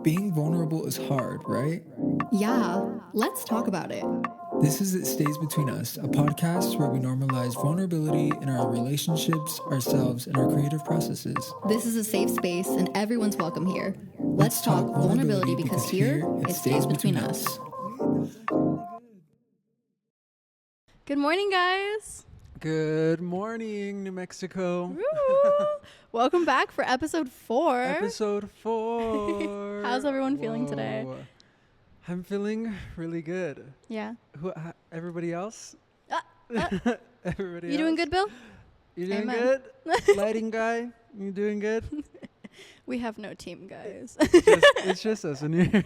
Being vulnerable is hard, right? Yeah, let's talk about it. This is It Stays Between Us, a podcast where we normalize vulnerability in our relationships, ourselves, and our creative processes. This is a safe space and everyone's welcome here. Let's talk vulnerability because here it stays between us. Good morning, guys. Good morning, New Mexico. Woo! Welcome back for episode 4. Episode 4. How's everyone feeling today? I'm feeling really good. Yeah. Everybody else? Everybody You else? doing good, Bill? You doing Amen. good? Lighting guy, you doing good? We have no team, guys. It's just us in here.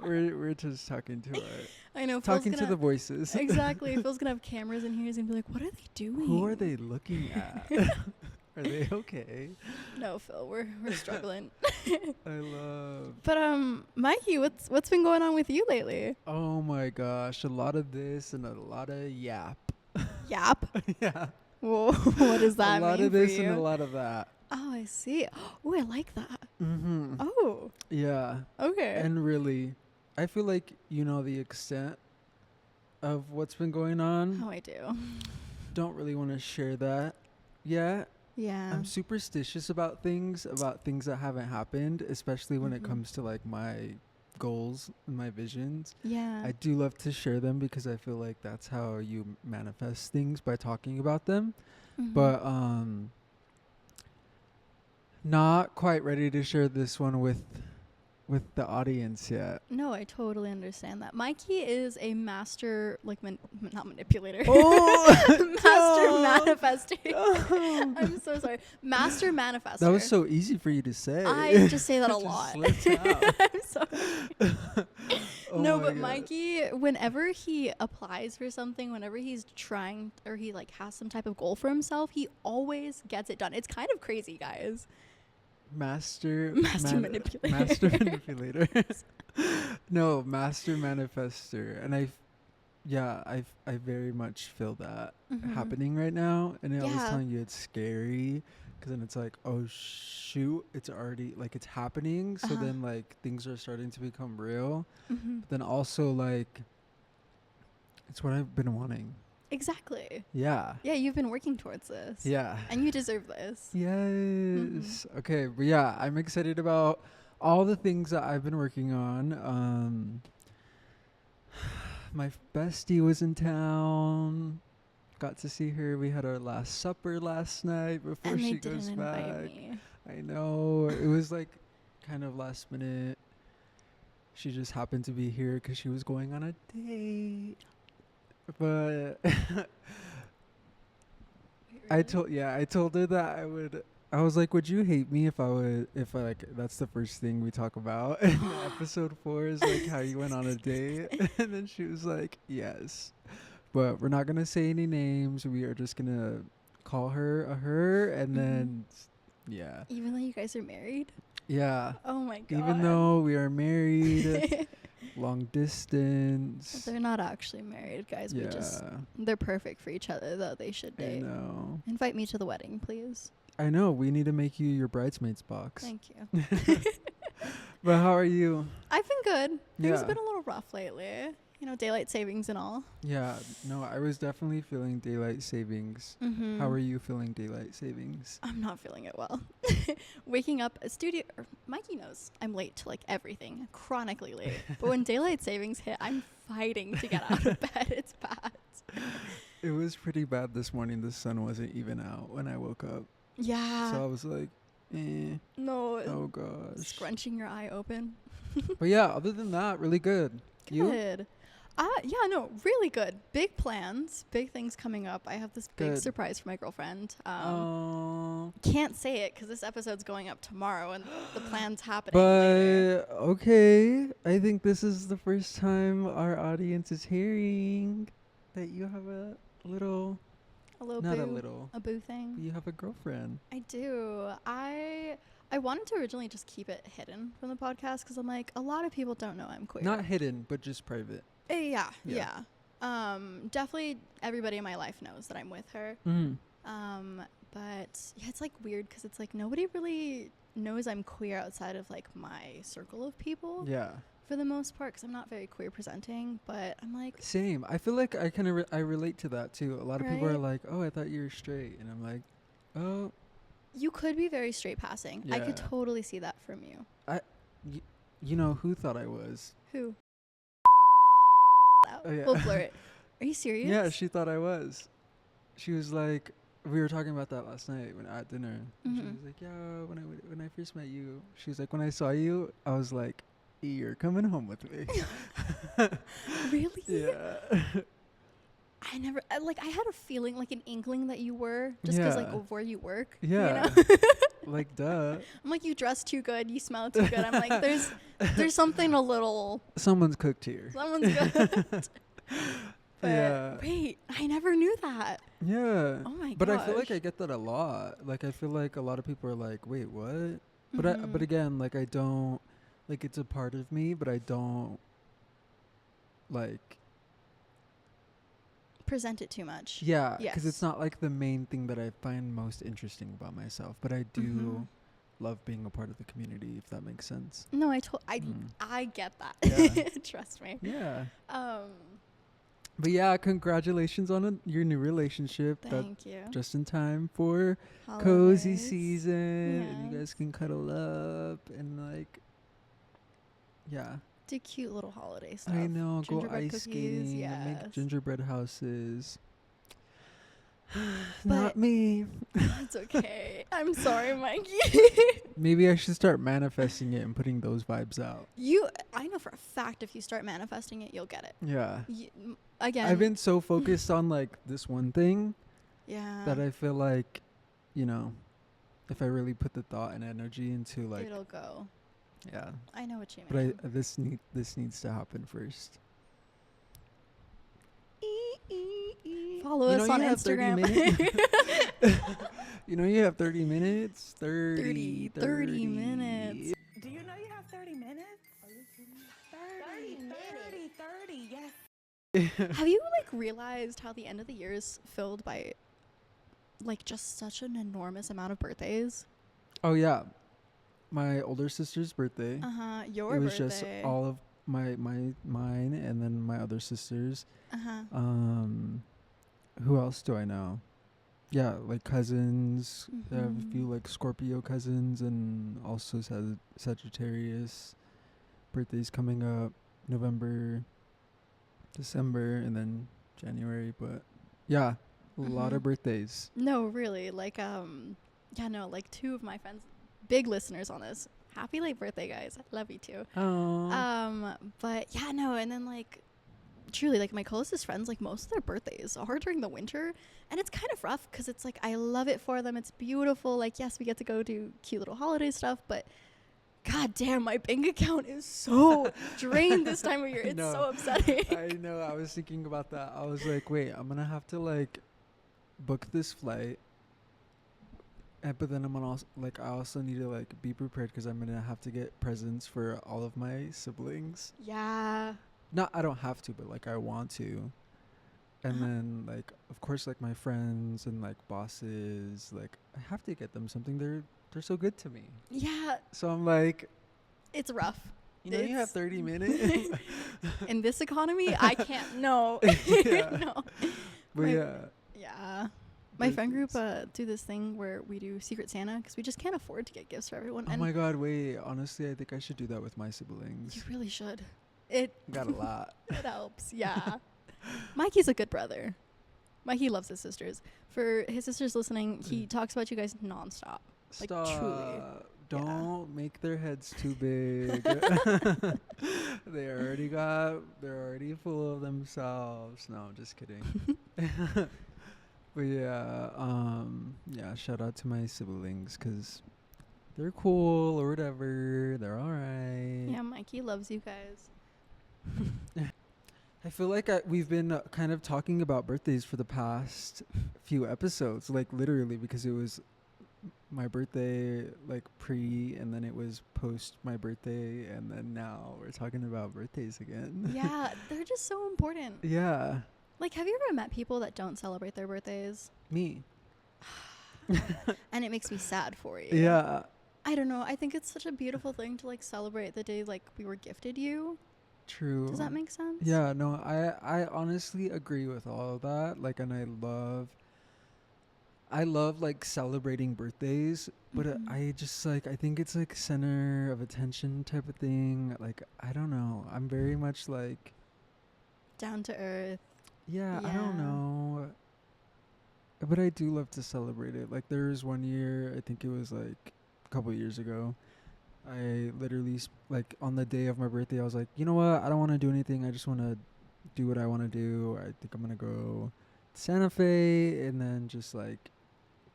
we're just talking to I know. talking to the voices. Exactly. Phil's gonna have cameras in here. He's gonna be like, "What are they doing? Who are they looking at? Are they okay? No, Phil. We're struggling. I love. But Mikey, what's been going on with you lately? Oh my gosh, a lot of this and a lot of yap. Yap. Yeah. Whoa, what does that A lot mean of this for you? and a lot of that. Oh, I see. Oh, I like that. Mm-hmm. Oh, Yeah. okay. And really, I feel like you know the extent of what's been going on. Oh, I do. Don't really want to share that yet. Yeah. I'm superstitious about things that haven't happened, especially when it Mhm. comes to like my goals and my visions. Yeah. I do love to share them because I feel like that's how you manifest things, by talking about them. Mhm. But not quite ready to share this one with the audience yet. No, I totally understand that. Mikey is a master, like, not manipulator. Oh, Master manifester. I'm so sorry. Master manifester. That was so easy for you to say. I just say that a Just lot. slipped out. I'm sorry. Oh No, my but God. Mikey, whenever he applies for something, whenever he's trying or he like has some type of goal for himself, he always gets it done. It's kind of crazy, guys. Master Manipulator. Master manipulator. No, master manifester. And I very much feel that Mhm. happening right now. And I was Yeah. telling you it's scary because then it's like, oh shoot, it's already like it's happening. So Uh-huh. then like things are starting to become real. Mhm. But then also like it's what I've been wanting. Exactly. Yeah. Yeah, you've been working towards this. Yeah. And you deserve this. Yes. Okay, but yeah, I'm excited about all the things that I've been working on. My bestie was in town. Got to see her. We had our last supper last night before And they she goes didn't invite back. me. I know. It was like kind of last minute. She just happened to be here because she was going on a date. But I told her that I was like, would you hate me if like that's the first thing we talk about in episode 4 is like how you went on a date? And then she was like, yes, but we're not gonna say any names. We are just gonna call her a her, and then yeah, Even though you guys are married? yeah. Oh my god. Even though we are married, long distance. They're not actually married, guys. Yeah, They're perfect for each other, though. They should I date. know. Invite me to the wedding, please. I know. We need to make you your bridesmaids box. Thank you. But how are you? I've been good. Things have Yeah. been a little rough lately. You know, daylight savings and all. Yeah, no, I was definitely feeling daylight savings. Mm-hmm. How are you feeling daylight savings? I'm not feeling it well. Waking up Mikey knows I'm late to like everything, chronically late. But when daylight savings hit, I'm fighting to get out of bed. It's bad. It was pretty bad this morning. The sun wasn't even out when I woke up. Yeah. So I was like, No. oh gosh. Scrunching your eye open. But yeah, other than that, really good. You? Good. Yeah, no, really good. Big plans, big things coming up. I have this big Good. surprise for my girlfriend. Oh. Can't say it because this episode's going up tomorrow and the plan's happening later. But okay, I think this is the first time our audience is hearing that you have a little, A little not boo. a little, A boo thing. you have a girlfriend. I do. I wanted to originally just keep it hidden from the podcast because I'm like, a lot of people don't know I'm queer. Not hidden, but just private. Yeah. Yeah. Definitely everybody in my life knows that I'm with her. Mm. But yeah, it's like weird because it's like nobody really knows I'm queer outside of like my circle of people. Yeah. For the most part, because I'm not very queer presenting, but I'm like, Same. I feel like I kind of I relate to that too. A lot of people are Right? like, "Oh, I thought you were straight," and I'm like, "Oh, you could be very straight passing. I could Yeah. totally see that from you. you know who thought I was?" Who? Oh, yeah. We'll blur it. Are you serious? Yeah, she thought I was. She was like, we were talking about that last night when at dinner. And she Mhm. was like, "Yeah, when I first met you," she was like, "When I saw you, I was like, you're coming home with me." Really? Yeah. I never, I had a feeling, like an inkling that you were, just because, like, Yeah. of where you work. Yeah. You know? Like, duh. I'm like, you dress too good, you smell too good. I'm like, there's something a little, Someone's cooked here. someone's good. But Yeah. wait, I never knew that. Yeah. Oh my But I feel like gosh. I get that a lot. Like, I feel like a lot of people are like, "Wait, what?" But Mhm. but again, like, I don't, like, it's a part of me, but I don't, like, Present it too much. yeah, because it's Yes. not like the main thing that I find most interesting about myself. But I do Mhm. love being a part of the community, if that makes sense. No, Mm. I get that. Yeah. Trust me. Yeah. Um, But yeah, congratulations on your new relationship. That thank you. just in time for cozy Holidays. season, and you guys Yes. can cuddle up and like, yeah. Do cute little holiday stuff. I know. Go Gingerbread ice cookies, skating and make yes. gingerbread houses. But- Not me. It's okay. I'm sorry, Mikey. Maybe I should start manifesting it and putting those vibes out. I know for a fact if you start manifesting it, you'll get it. Yeah. Again. I've been so focused on like this one thing Yeah. that I feel like, you know, if I really put the thought and energy into like, it'll go. yeah. I know what you But mean. this needs to happen first. Follow You us know on you have 30 Instagram. You know you have 30 minutes? 30 minutes. Do you know you have 30 minutes? 30, yes. Have you like realized how the end of the year is filled by like just such an enormous amount of birthdays? Oh yeah. My older sister's birthday. Your it was birthday. just all of mine and then my other sisters. Who else do I know? Yeah, like cousins. I have a few Mhm. like Scorpio cousins and also Sagittarius birthdays coming up November, December, and then January. But yeah, a lot of Mhm. birthdays. No, really. Like like two of my friends, big listeners on this. Happy late birthday, guys. I love you too. Oh. But yeah, no, and then like truly like my closest friends, like most of their birthdays are during the winter, and it's kind of rough because it's like I love it for them. It's beautiful. Like yes, we get to go do cute little holiday stuff, but god damn, my bank account is so drained this time of year. It's No. so upsetting. I know. I was thinking about that. I was like, wait, I'm gonna have to like book this flight, but then I'm gonna also like I also need to like be prepared because I'm gonna have to get presents for all of my siblings. Yeah. Not I don't have to, but like I want to. And then like of course like my friends and like bosses, like I have to get them something. They're so good to me. Yeah, So I'm like, it's rough. you know, you have It's- 30 minutes. In this economy, I can't. No. Yeah. No. But My- yeah. Yeah. My friend group Birthdays. do this thing where we do Secret Santa because we just can't afford to get gifts for everyone. Oh and my god, wait. Honestly, I think I should do that with my siblings. you really should. It Got a lot. it helps. Yeah. Mikey's a good brother. Mikey loves his sisters. For his sisters listening, he talks about you guys nonstop. Like, Stop. truly. Don't make their heads too big. They're already full of themselves. No, I'm just kidding. But yeah, yeah, shout out to my siblings because they're cool or whatever. They're all right. Yeah, Mikey loves you guys. I feel like we've been kind of talking about birthdays for the past few episodes, like literally, because it was my birthday, like pre, and then it was post my birthday, and then now we're talking about birthdays again. Yeah, they're just so important. Yeah, Like, have you ever met people that don't celebrate their birthdays? me. And it makes me sad for you. Yeah, I don't know. I think it's such a beautiful thing to like celebrate the day like we were gifted you. True. Does that make sense? Yeah, no, I honestly agree with all of that. Like, and I love like celebrating birthdays, but Mhm. I just like I think it's like center of attention type of thing. Like, I don't know. I'm very much like, Down to earth. yeah, I Yeah. don't know. But I do love to celebrate it. Like, there was one year, I think it was like a couple years ago. I literally like on the day of my birthday, I was like, you know what? I don't want to do anything. I just want to do what I want to do. I think I'm gonna go to Santa Fe and then just like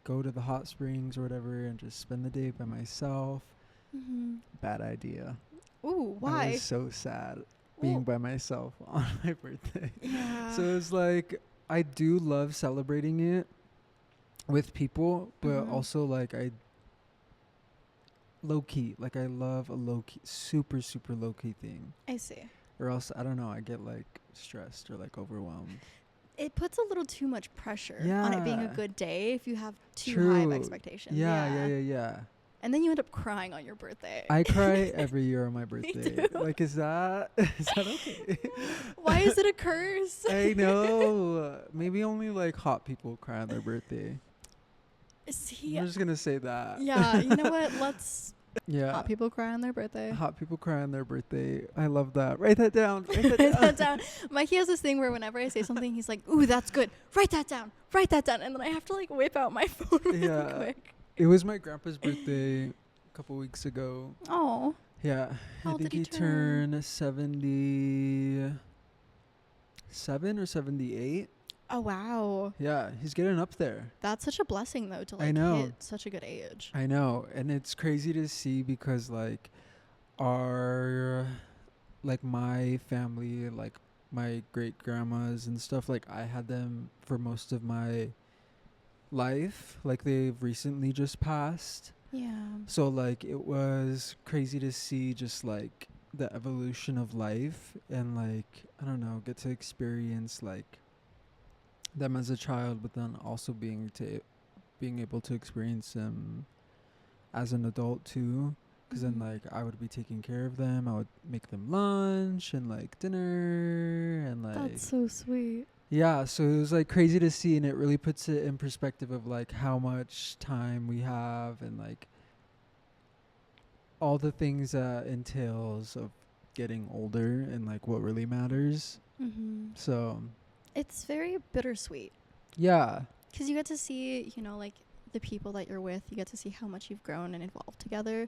go to the hot springs or whatever and just spend the day by myself. Mhm. Bad idea. Ooh, I why? was so sad being Well, by myself on my birthday. yeah. So it's like I do love celebrating it with people, but Mhm. also like I low key, like I love a low key, super super low key thing, I see. or else I don't know, I get like stressed or like overwhelmed. It puts a little too much pressure on it being a Yeah. good day if you have too high of True. expectations. Yeah. And then you end up crying on your birthday. I cry every year on my Me birthday. too. Like, is that okay? Why is it a curse? I know. Maybe only like hot people cry on their birthday. See, I'm just gonna say that. yeah, you know what? Let's Yeah. hot people cry on their birthday. Hot people cry on their birthday. I love that. Write that down. Write that Write down. that down. Mikey has this thing where whenever I say something, he's like, "Ooh, that's good. Write that down. Write that down." And then I have to like whip out my phone really Yeah. quick. It was my grandpa's birthday a couple weeks ago. Oh, Yeah. How I old think did he he turned 77 or 78. oh wow. Yeah, he's getting up there. That's such a blessing though to I like know. hit such a good age. I know, and it's crazy to see because like our like my family, like my great grandmas and stuff, like I had them for most of my life. Like they've recently just passed. Yeah. So like it was crazy to see just like the evolution of life and like I don't know, get to experience like them as a child, but then also being able to experience them as an adult too. Because then Mhm. like I would be taking care of them. I would make them lunch and like dinner and like That's so sweet. yeah. So it was like crazy to see, and it really puts it in perspective of like how much time we have and like all the things that entails of getting older and like what really matters. Mm-hmm. So It's very bittersweet yeah. because you get to see, you know, like the people that you're with. You get to see how much you've grown and evolved together.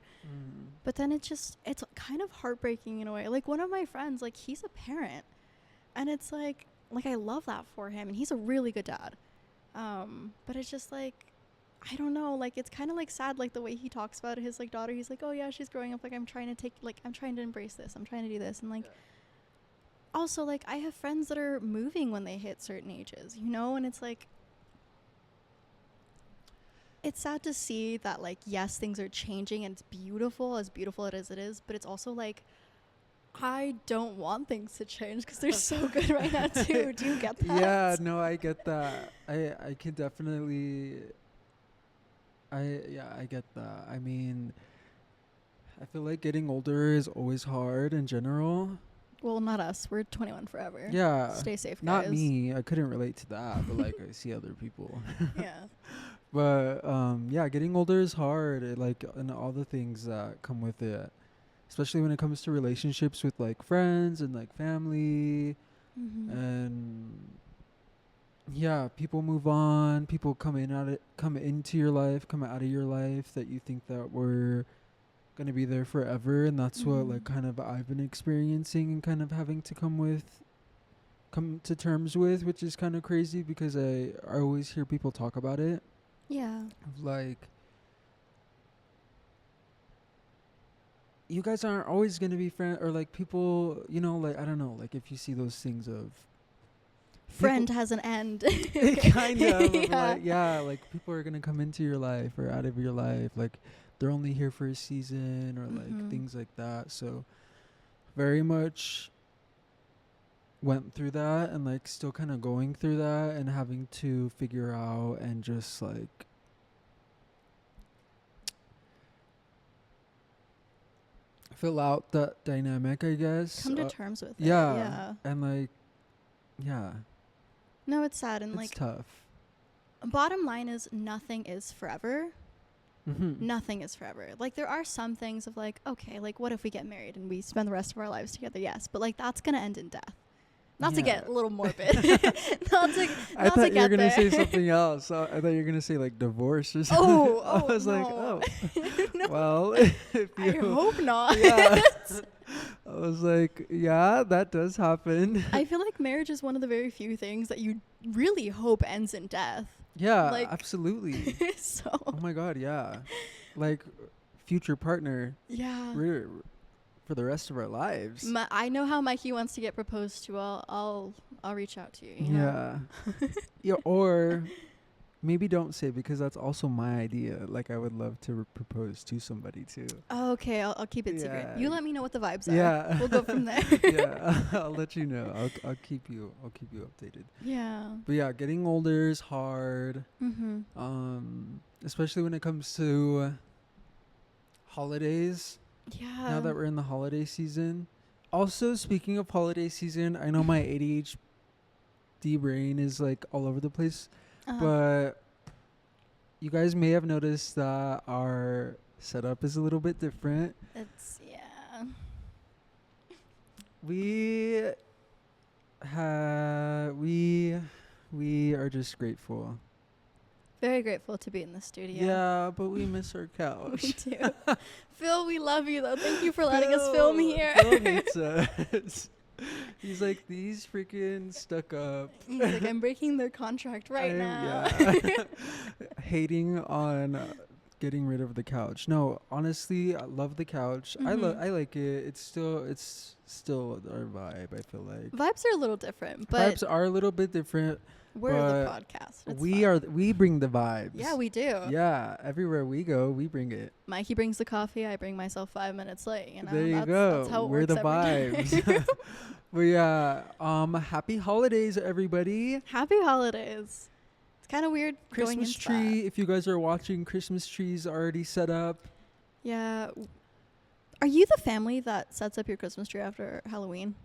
But then it's kind of heartbreaking in a way. Like one of my friends, like he's a parent, and it's like I love that for him, and he's a really good dad. But it's just like I don't know, like it's kind of like sad, like the way he talks about his like daughter. He's like, oh yeah, she's growing up. Like I'm trying to embrace this. I'm trying to do this, and like also like I have friends that are moving when they hit certain ages, you know, and it's like. It's sad to see that, like, yes, things are changing and it's beautiful as it is, but it's also like, I don't want things to change because they're so good right now, too. Do you get that? Yeah, no, I get that. I can definitely I get that. I mean, I feel like getting older is always hard in general. Well, not us. We're 21 forever. Yeah. Stay safe, guys. Not me. I couldn't relate to that, but like I see other people. Yeah. But yeah, getting older is hard. Like and all the things that come with it, especially when it comes to relationships with like friends and like family, Mm-hmm. and yeah, people move on. People come into your life, come out of your life that you think that were gonna be there forever, and that's what like Mhm. kind of I've been experiencing and kind of having to come to terms with, which is kind of crazy because I always hear people talk about it. Yeah. Like, you guys aren't always gonna be friends, or like people, you know, like I don't know, like if you see those things of Friend has an end. kind of Yeah. like yeah, like people are gonna come into your life or out of your life, like they're only here for a season or like Mhm. things like that. So very much went through that and like still kind of going through that and having to figure out and just like fill out that dynamic, I guess. Come to terms with it. Yeah. Yeah. And like, yeah, No, it's sad. And it's like, tough. bottom line is nothing is forever. Mm-hmm. Nothing is forever. Like, there are some things of like, okay, like, what if we get married and we spend the rest of our lives together? Yes. But like, that's going to end in death. Not to get a little morbid. not to I thought you were gonna there. say something else. I thought you were gonna say like divorce or something. Oh, I was no. like, oh, No. well, if I you, hope not. yeah. I was like, yeah, that does happen. I feel like marriage is one of the very few things that you really hope ends in death. Yeah, like- absolutely. So, Oh my god, yeah, like future partner yeah. for the rest of our lives. I know how Mikey wants to get proposed to. I'll reach out to you. You know? Yeah. Yeah, or maybe don't say, because that's also my idea. Like, I would love to propose to somebody too. Oh, okay, I'll keep it secret. Yeah. You let me know what the vibes are. Yeah. We'll go from there. Yeah, I'll let you know. I'll keep you updated. Yeah. But yeah, getting older is hard. Mm-hmm. Especially when it comes to holidays. Yeah. Now that we're in the holiday season. Also, speaking of holiday season, I know my ADHD brain is like all over the place, but you guys may have noticed that our setup is a little bit different. It's, yeah. We are just grateful. Very grateful to be in the studio. Yeah, but we miss our couch. We do. Phil, we love you though. Thank you for letting us film here. Phil hates us. He's like, these freaking stuck up. He's like, I'm breaking their contract right now. Yeah. Hating on getting rid of the couch. No, honestly, I love the couch. I like it. It's still our vibe, I feel like. Vibes are a little different, but Vibes are a little bit different. we're the but podcast. It's we bring the vibes. Yeah, we do. Yeah, everywhere we go, we bring it. Mikey brings the coffee. I bring myself 5 minutes late. You know, There you that's, go. That's how it We're works the every day. vibes. But yeah, happy holidays, everybody. Happy holidays. It's kind of weird going Christmas into tree. that. If you guys are watching, Christmas trees already set up. Yeah. Are you the family that sets up your Christmas tree after Halloween?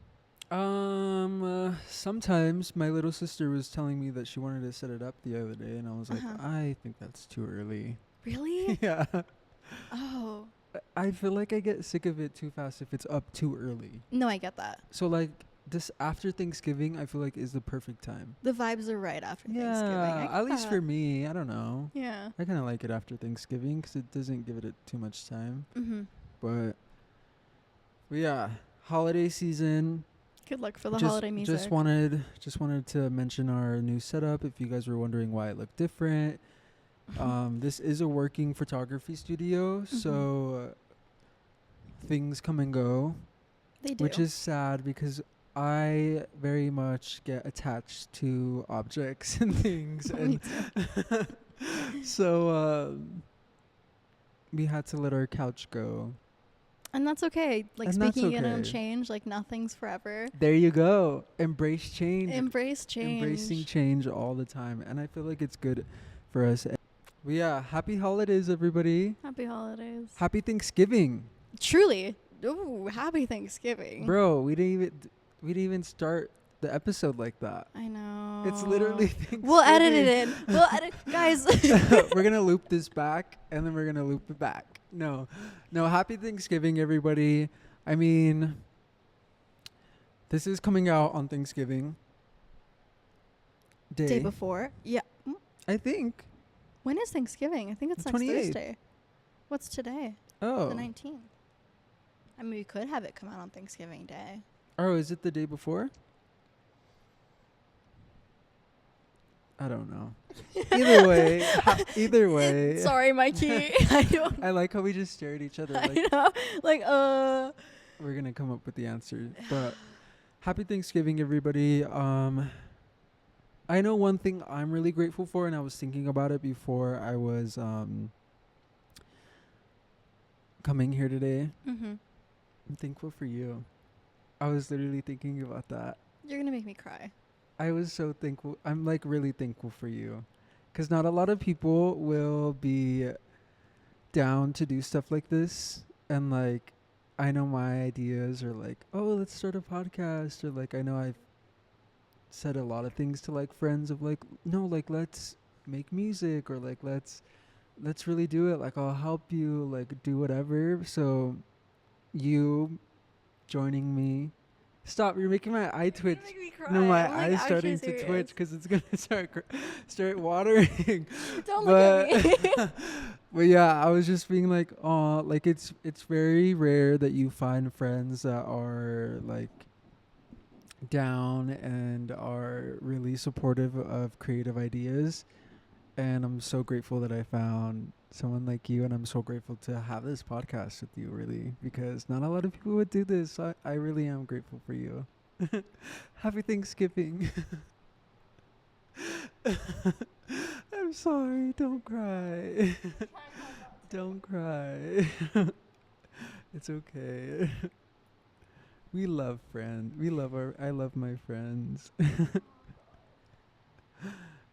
Sometimes my little sister was telling me that she wanted to set it up the other day, and I was like, I think that's too early. Really? Yeah. Oh. I feel like I get sick of it too fast if it's up too early. No, I get that. So like this after Thanksgiving, I feel like is the perfect time. The vibes are right after Thanksgiving. Yeah, I at get least that. for me. I don't know. Yeah. I kind of like it after Thanksgiving because it doesn't give it too much time. Mm-hmm. But yeah, holiday season. Good luck for the holiday music. Just wanted to mention our new setup. If you guys were wondering why it looked different, this is a working photography studio, so things come and go, They do. which is sad because I very much get attached to objects and things, Me and so we had to let our couch go. And that's okay. Like, And that's speaking it on okay. change, like, nothing's forever. There you go. Embrace change. Embrace change. Embracing change all the time, and I feel like it's good for us. But yeah, happy holidays, everybody. Happy holidays. Happy Thanksgiving, Truly. Ooh, happy Thanksgiving. bro. We didn't even start the episode like that. I know. It's literally Thanksgiving. We'll edit it in. We'll edit. Guys. We're gonna loop this back, and then we're gonna loop it back. No, happy Thanksgiving, everybody. I mean, this is coming out on Thanksgiving Day before. Yeah. I think. When is Thanksgiving? I think it's The next 28th. Thursday. What's today? Oh. The 19th. I mean, we could have it come out on Thanksgiving Day. Oh, is it the day before? I don't know. Either way. Sorry, Mikey. I don't. I like how we just stare at each other I like know. Like, we're gonna come up with the answer. But happy Thanksgiving, everybody. I know one thing I'm really grateful for, and I was thinking about it before I was coming here today. Mm-hmm. I'm thankful for you. I was literally thinking about that. You're going to make me cry. I was so thankful. I'm like really thankful for you, because not a lot of people will be down to do stuff like this, and like I know my ideas are like, oh, let's start a podcast, or like I know I've said a lot of things to like friends of like, no, like let's make music, or like let's really do it. Like I'll help you, like do whatever. So you joining me. Stop! You're making my eye twitch. You make me cry. No, my I'm, like, eye's actually starting to serious. twitch because it's gonna start watering. Don't look at me. But yeah, I was just being like, oh, like it's very rare that you find friends that are like down and are really supportive of creative ideas. And I'm so grateful that I found someone like you, and I'm so grateful to have this podcast with you, really, because not a lot of people would do this. So I really am grateful for you. Happy Thanksgiving. I'm sorry, don't cry. Don't cry. It's okay. We love friends. I love my friends.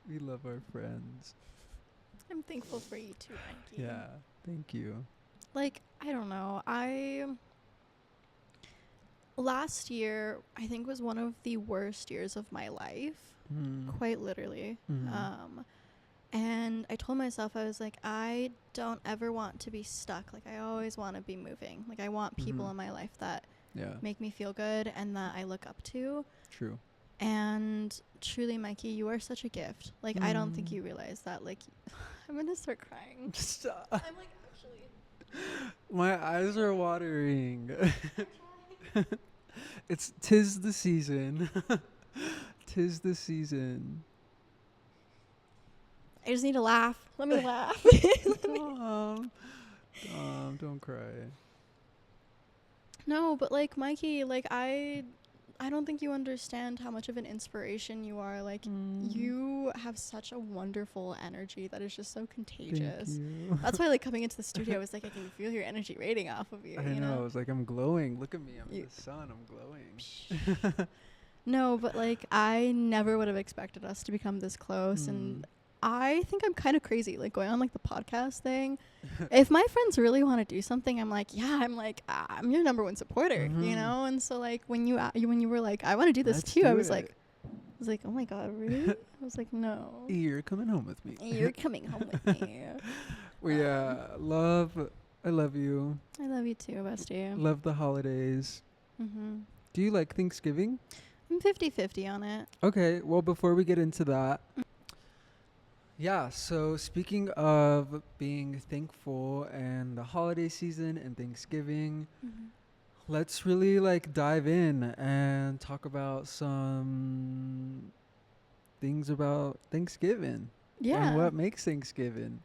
We love our friends. I'm thankful for you too, Mikey. Yeah, thank you. Like, I don't know. Last year, I think, was one of the worst years of my life. Quite literally. And I told myself, I was like, I don't ever want to be stuck. Like, I always want to be moving. Like, I want people in my life that make me feel good and that I look up to. True. And truly, Mikey, you are such a gift. Like, I don't think you realize that. Like, I'm going to start crying. Stop. I'm like, actually. My eyes are watering. Tis the season. Tis the season. I just need to laugh. Let me laugh. Dom, don't cry. No, but like, Mikey, like, I don't think you understand how much of an inspiration you are. Like, you have such a wonderful energy that is just so contagious. Thank you. That's why, like, coming into the studio, I was like, I can feel your energy radiating off of you. I you know. I was like, I'm glowing. Look at me. I'm in the sun. I'm glowing. No, but like, I never would have expected us to become this close, and I think I'm kind of crazy, like going on like the podcast thing. If my friends really want to do something, I'm like, yeah, I'm your number one supporter, you know. And so like when you were like, I want to do this too, I was like, oh my god, really? I was like, no, You're coming home with me. you're coming home with me. Well, yeah, I love you. I love you too, bestie. Love the holidays. Do you like Thanksgiving? I'm 50-50 on it. Okay, well, before we get into that, yeah, so speaking of being thankful and the holiday season and Thanksgiving, let's really like dive in and talk about some things about Thanksgiving. Yeah. And what makes Thanksgiving.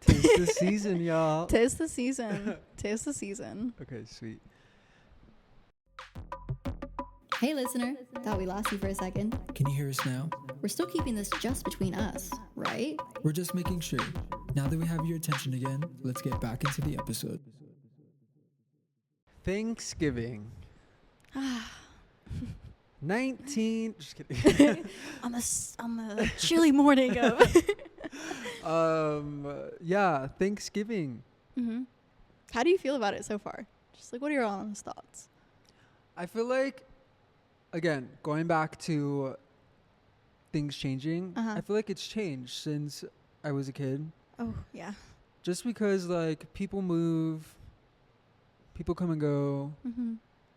Tis the season, y'all. Tis the season. Tis the season. Okay, sweet. Hey, listener. Thought we lost you for a second. Can you hear us now? We're still keeping this just between us, right? We're just making sure. Now that we have your attention again, let's get back into the episode. Thanksgiving. 19. Just kidding. on the chilly morning of. Yeah, Thanksgiving. How do you feel about it so far? Just like, what are your honest thoughts? I feel like, again, going back to things changing, I feel like it's changed since I was a kid. Oh, yeah. Just because, like, people move, people come and go,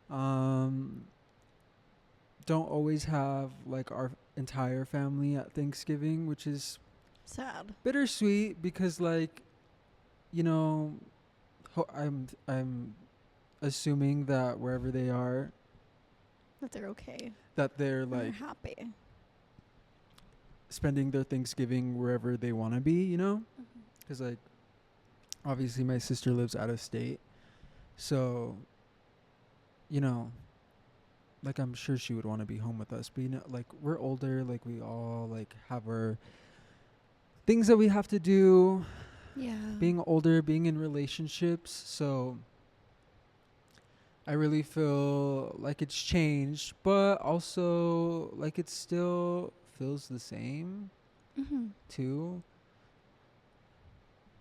don't always have, like, our entire family at Thanksgiving, which is Sad. bittersweet because, like, you know, I'm assuming that wherever they are, That they're okay. that they're They're like happy. spending their Thanksgiving wherever they want to be, you know? Because, like, obviously my sister lives out of state. So, you know, like, I'm sure she would want to be home with us. But, you know, like, we're older. Like, we all, like, have our things that we have to do. Yeah. Being older, being in relationships. So I really feel like it's changed, but also like it still feels the same too.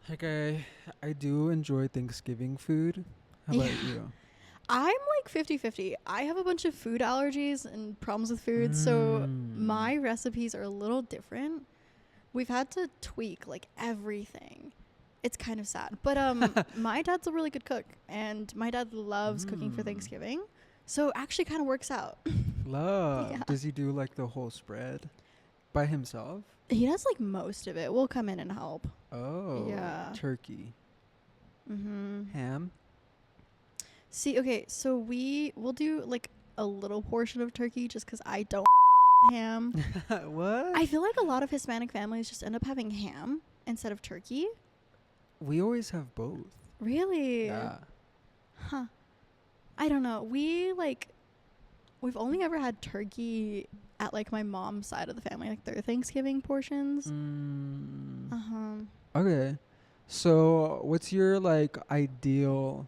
Like I do enjoy Thanksgiving food. How about you? I'm like 50-50. I have a bunch of food allergies and problems with food, so my recipes are a little different. We've had to tweak like everything. It's kind of sad. But my dad's a really good cook, and my dad loves cooking for Thanksgiving. So it actually kind of works out. Love. Yeah. Does he do like the whole spread by himself? He does like most of it. We'll come in and help. Oh. Yeah. Turkey. Mm-hmm. Ham? See, okay, so we'll do like a little portion of turkey just because I don't ham. What? I feel like a lot of Hispanic families just end up having ham instead of turkey. We always have both. Really? Yeah. Huh. I don't know. We've only ever had turkey at like my mom's side of the family, like their Thanksgiving portions. Okay. So what's your like ideal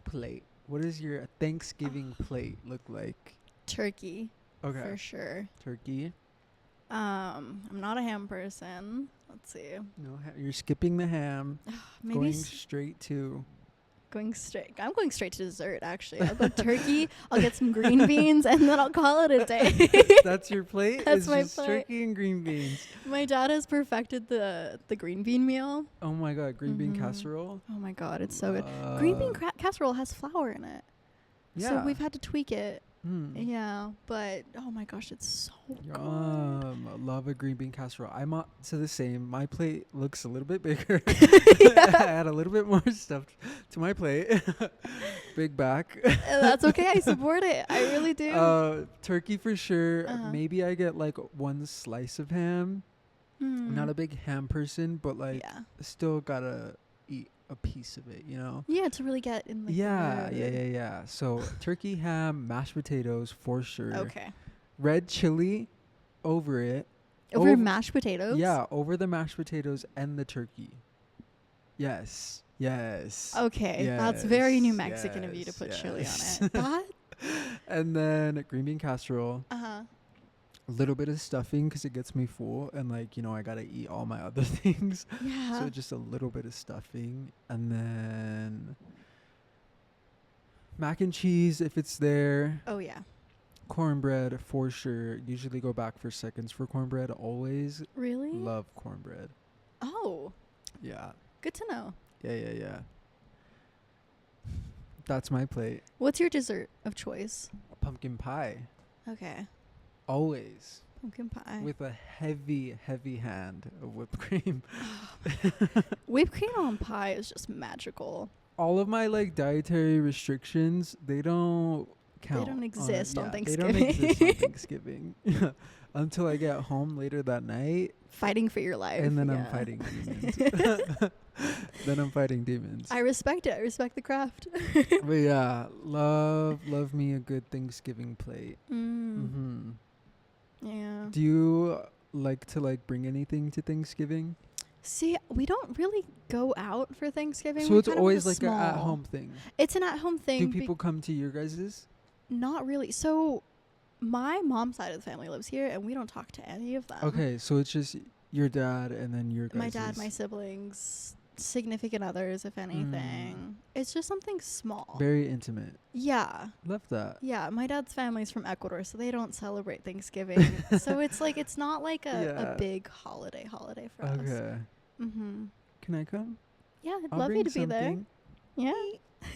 plate? What does your Thanksgiving plate look like? Turkey. Okay. For sure. Turkey. I'm not a ham person. Let's see. No, you're skipping the ham. Maybe going straight to. I'm going straight to dessert. Actually, I'll go turkey. I'll get some green beans, and then I'll call it a day. That's your plate. That's it's my just plate. turkey and green beans. My dad has perfected the green bean meal. Oh my god, green bean casserole. Oh my god, it's so good. Green bean casserole has flour in it. Yeah. So we've had to tweak it. Yeah, but oh my gosh, it's so good. Love a green bean casserole. I'm to the same. My plate looks a little bit bigger. Yeah. I add a little bit more stuff to my plate. Big back. That's okay. I support it. I really do. Turkey for sure. Maybe I get like one slice of ham. I'm not a big ham person, but like still gotta eat a piece of it, you know? Yeah, to really get in like yeah. So turkey, ham, mashed potatoes for sure. Okay. Red chili over it. Over mashed potatoes? Yeah, over the mashed potatoes and the turkey. Yes. Okay, that's very New Mexican of you to put chili on it. That? And then green bean casserole. Uh-huh. A little bit of stuffing because it gets me full, and like, you know, I gotta eat all my other things. Yeah. So just a little bit of stuffing, and then mac and cheese if it's there. Oh yeah. Cornbread for sure. Usually go back for seconds for cornbread. Always. Really? Love cornbread. Oh. Yeah. Good to know. Yeah. That's my plate. What's your dessert of choice? Pumpkin pie. Okay. Always. Pumpkin pie. With a heavy hand of whipped cream. Whipped cream on pie is just magical. All of my like dietary restrictions, they don't count. They don't exist on Thanksgiving. They don't exist on Thanksgiving. Until I get home later that night. Fighting for your life. And then I'm fighting demons. I respect it. I respect the craft. But yeah, love me a good Thanksgiving plate. Yeah. Do you like to like bring anything to Thanksgiving? See, we don't really go out for Thanksgiving. So it's always like an at-home thing. It's an at-home thing. Do people come to your guys's? Not really. So my mom's side of the family lives here, and we don't talk to any of them. Okay, so it's just your dad and then your guys'. My dad, my siblings, significant others, if anything. It's just something small. Very intimate. Yeah. Love that. Yeah, my dad's family's from Ecuador, so they don't celebrate Thanksgiving. So it's like it's not like a big holiday for us. Okay. Mm-hmm. Can I come? Yeah, I'd I'll love you bring to be there. something. Yeah.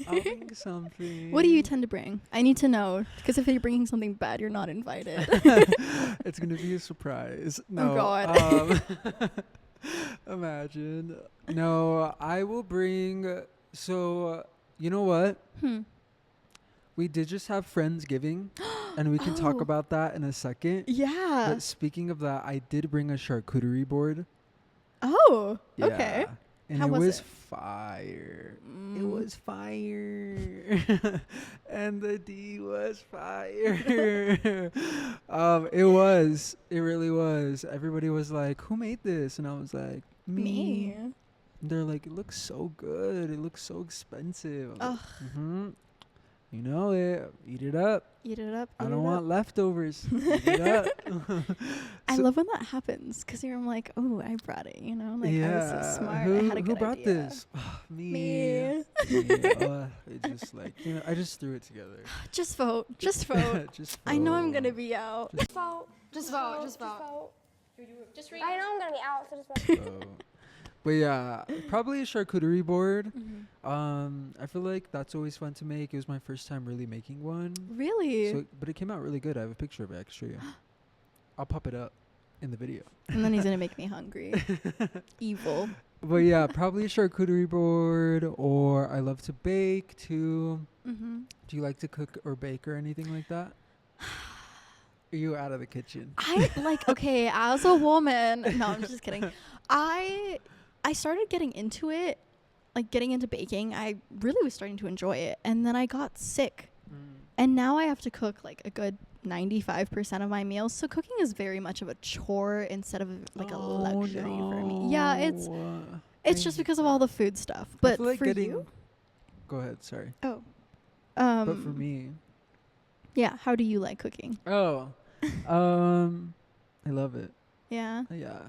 I'll bring something. What do you tend to bring? I need to know, because if you're bringing something bad, you're not invited. It's gonna be a surprise. No. Oh God. Imagine. No, I will bring. So you know what? We did just have Friendsgiving, and we can talk about that in a second. Yeah. But speaking of that, I did bring a charcuterie board. Oh. Yeah. Okay. And How it was was it? fire. It was fire. And the D was fire. It really was. Everybody was like, who made this? And I was like, me. And they're like, it looks so good. It looks so expensive. Ugh. Like, You know it. Eat it up. Eat it up. I eat don't it want up. leftovers. Eat it up. I So- love when that happens because you're like, oh, I brought it. You know, like I was so smart. Who, I had a good who brought idea. this? Me. Me. It just like, I just threw it together. Just vote. Just vote. Just I know I'm vote. gonna be out. Vote. Just vote. Just vote. Just read. I know I'm gonna be out, so just vote. Vote. But yeah, probably a charcuterie board. Mm-hmm. I feel like that's always fun to make. It was my first time really making one. Really? So, but it came out really good. I have a picture of it. I can show you. I'll pop it up in the video. And then he's gonna make me hungry. Evil. But yeah, probably a charcuterie board, or I love to bake too. Mm-hmm. Do you like to cook or bake or anything like that? Are you out of the kitchen? I like okay, as a woman. No, I'm just kidding. I started getting into it, like getting into baking. I really was starting to enjoy it, and then I got sick, and now I have to cook like a good 95% of my meals. So cooking is very much of a chore instead of like a luxury for me. Yeah, it's just because of all the food stuff. I But feel like for you, Go ahead, sorry. oh, But for me, yeah. How do you like cooking? I love it. Yeah. Yeah.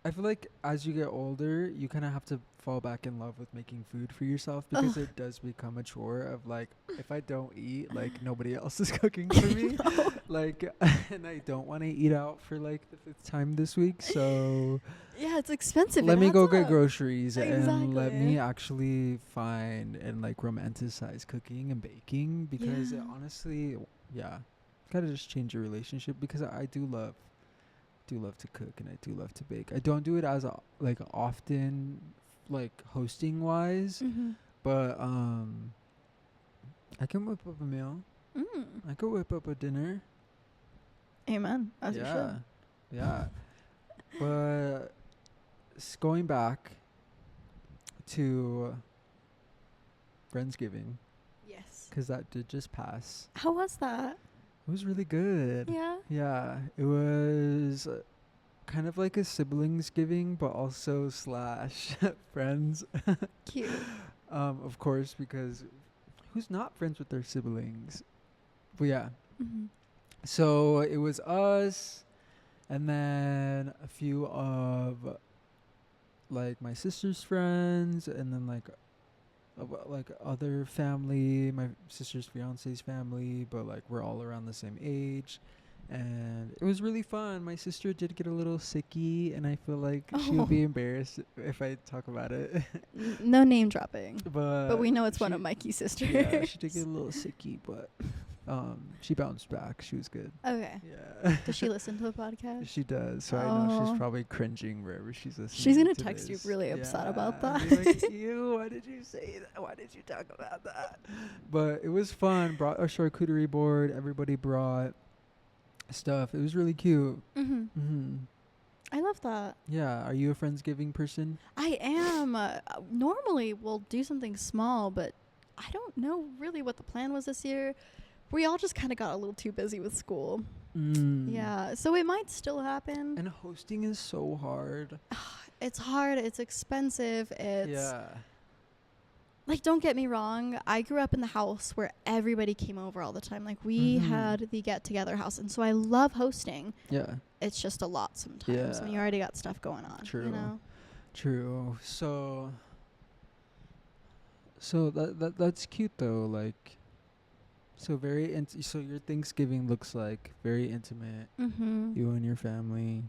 I feel like as you get older, you kind of have to fall back in love with making food for yourself because it does become a chore of like, if I don't eat, like nobody else is cooking for me. Like, and I don't want to eat out for like the 5th time this week. So Yeah, it's expensive. let It me go adds get up. groceries and let Exactly. me actually find and like romanticize cooking and baking because it Yeah. honestly, yeah, gotta just change your relationship because I do love to cook and I do love to bake. I don't do it as like often, like hosting wise, Mhm. but I can whip up a meal. Mm. I could whip up a dinner. Amen. As you should. Yeah. But going back to Friendsgiving, Yes. because that did just pass. How was that? It was really good. Yeah. Yeah, it was kind of like a siblings giving, but also slash friends. Cute. Of course, because who's not friends with their siblings? But yeah, Mm-hmm. so it was us, and then a few of like my sister's friends, and then like other family, my sister's fiance's family, but like we're all around the same age. And it was really fun. My sister did get a little sicky, and I feel like she would be embarrassed if I talk about it. No name dropping. But But we know it's one she- of Mikey's sisters. Yeah, she did get a little sicky, but she bounced back. She was good. Okay. Yeah. Does she listen to the podcast? She does, so I know Oh. she's probably cringing wherever she's listening. She's gonna to text you this. really upset about Yeah, that. be like, ew, why did you say that? Why did you talk about that? But it was fun. Brought a charcuterie board. Everybody brought stuff. It was really cute. Mm-hmm. Hmm. I love that. Yeah. Are you a Friendsgiving person? I am. Normally, we'll do something small, but I don't know really what the plan was this year. We all just kind of got a little too busy with school. Yeah, so it might still happen. And hosting is so hard. It's hard. It's expensive. It's Yeah. like, don't get me wrong. I grew up in the house where everybody came over all the time. Like, we Mhm. had the get-together house, and so I love hosting. Yeah. It's just a lot sometimes when you already got stuff going on. True. You know? True. So that's cute though. Like, so very so your Thanksgiving looks like very intimate. Mm-hmm. You and your family.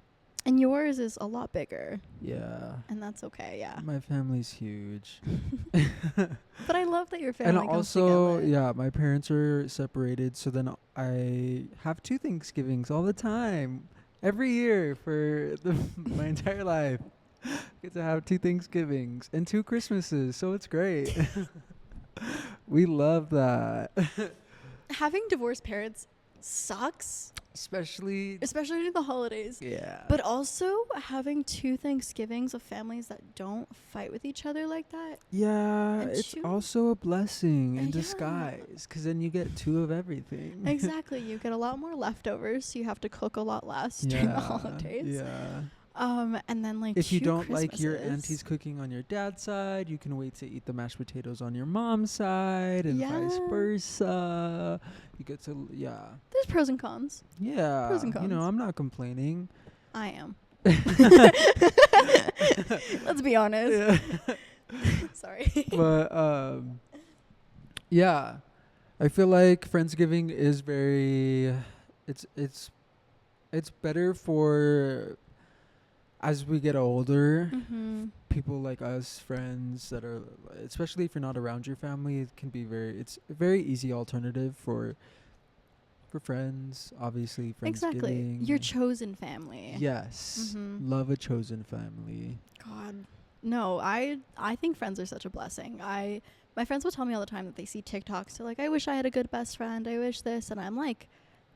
And yours is a lot bigger, Yeah. and that's okay. Yeah. My family's huge. But I love that your family And comes also, together. yeah, my parents are separated, so then I have 2 Thanksgivings all the time, every year for my entire life. Get to have 2 Thanksgivings and 2 Christmases, so it's great. We love that. Having divorced parents sucks, Especially, especially during the holidays. yeah. But also having 2 Thanksgivings of families that don't fight with each other like that. Yeah, and it's 2 also a blessing in Yeah. disguise, because then you get 2 of everything. Exactly. You get a lot more leftovers, so you have to cook a lot less during the holidays. Yeah. And then like If you 2 don't like your Christmases. auntie's cooking on your dad's side, you can wait to eat the mashed potatoes on your mom's side, and vice Yeah. versa. You get to There's pros and cons. yeah. Pros and You know, cons. I'm not complaining. I am. Let's be honest. Yeah. Sorry. But yeah, I feel like Friendsgiving is very it's better for as we get older. Mm-hmm. People like us, friends that are, especially if you're not around your family, it can be it's a very easy alternative for friends. Obviously, Friendsgiving. Exactly. Your chosen family. Yes, Mhm. love a chosen family. God. No, I think friends are such a blessing. My friends will tell me all the time that they see TikToks. They're like, I wish I had a good best friend. I wish this. And I'm like,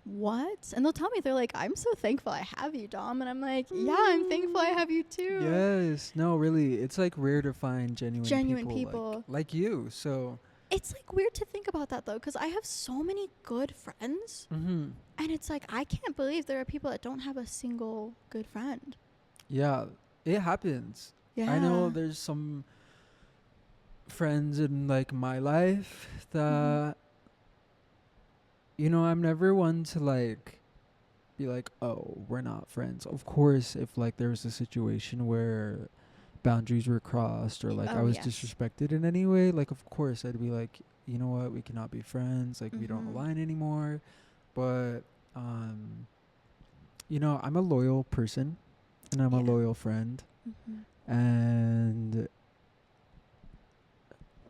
what? And they'll tell me, they're like, I'm so thankful I have you, Dom. And I'm like, yeah, I'm thankful I have you too. Yes, no, really, it's like rare to find genuine people. like you. So It's like weird to think about that though, because I have so many good friends. mm-hmm. And it's like, I can't believe there are people that don't have a single good friend. Yeah, it happens. Yeah. I know there's some friends in like my life that you know, I'm never one to like be like, oh, we're not friends. Of course, if like there was a situation where boundaries were crossed or like I Oh, was yes. disrespected in any way, like of course I'd be like, you know what, we cannot be friends, like we don't Mhm. align anymore. But you know, I'm a loyal person and I'm a Yeah. loyal friend. Mhm. And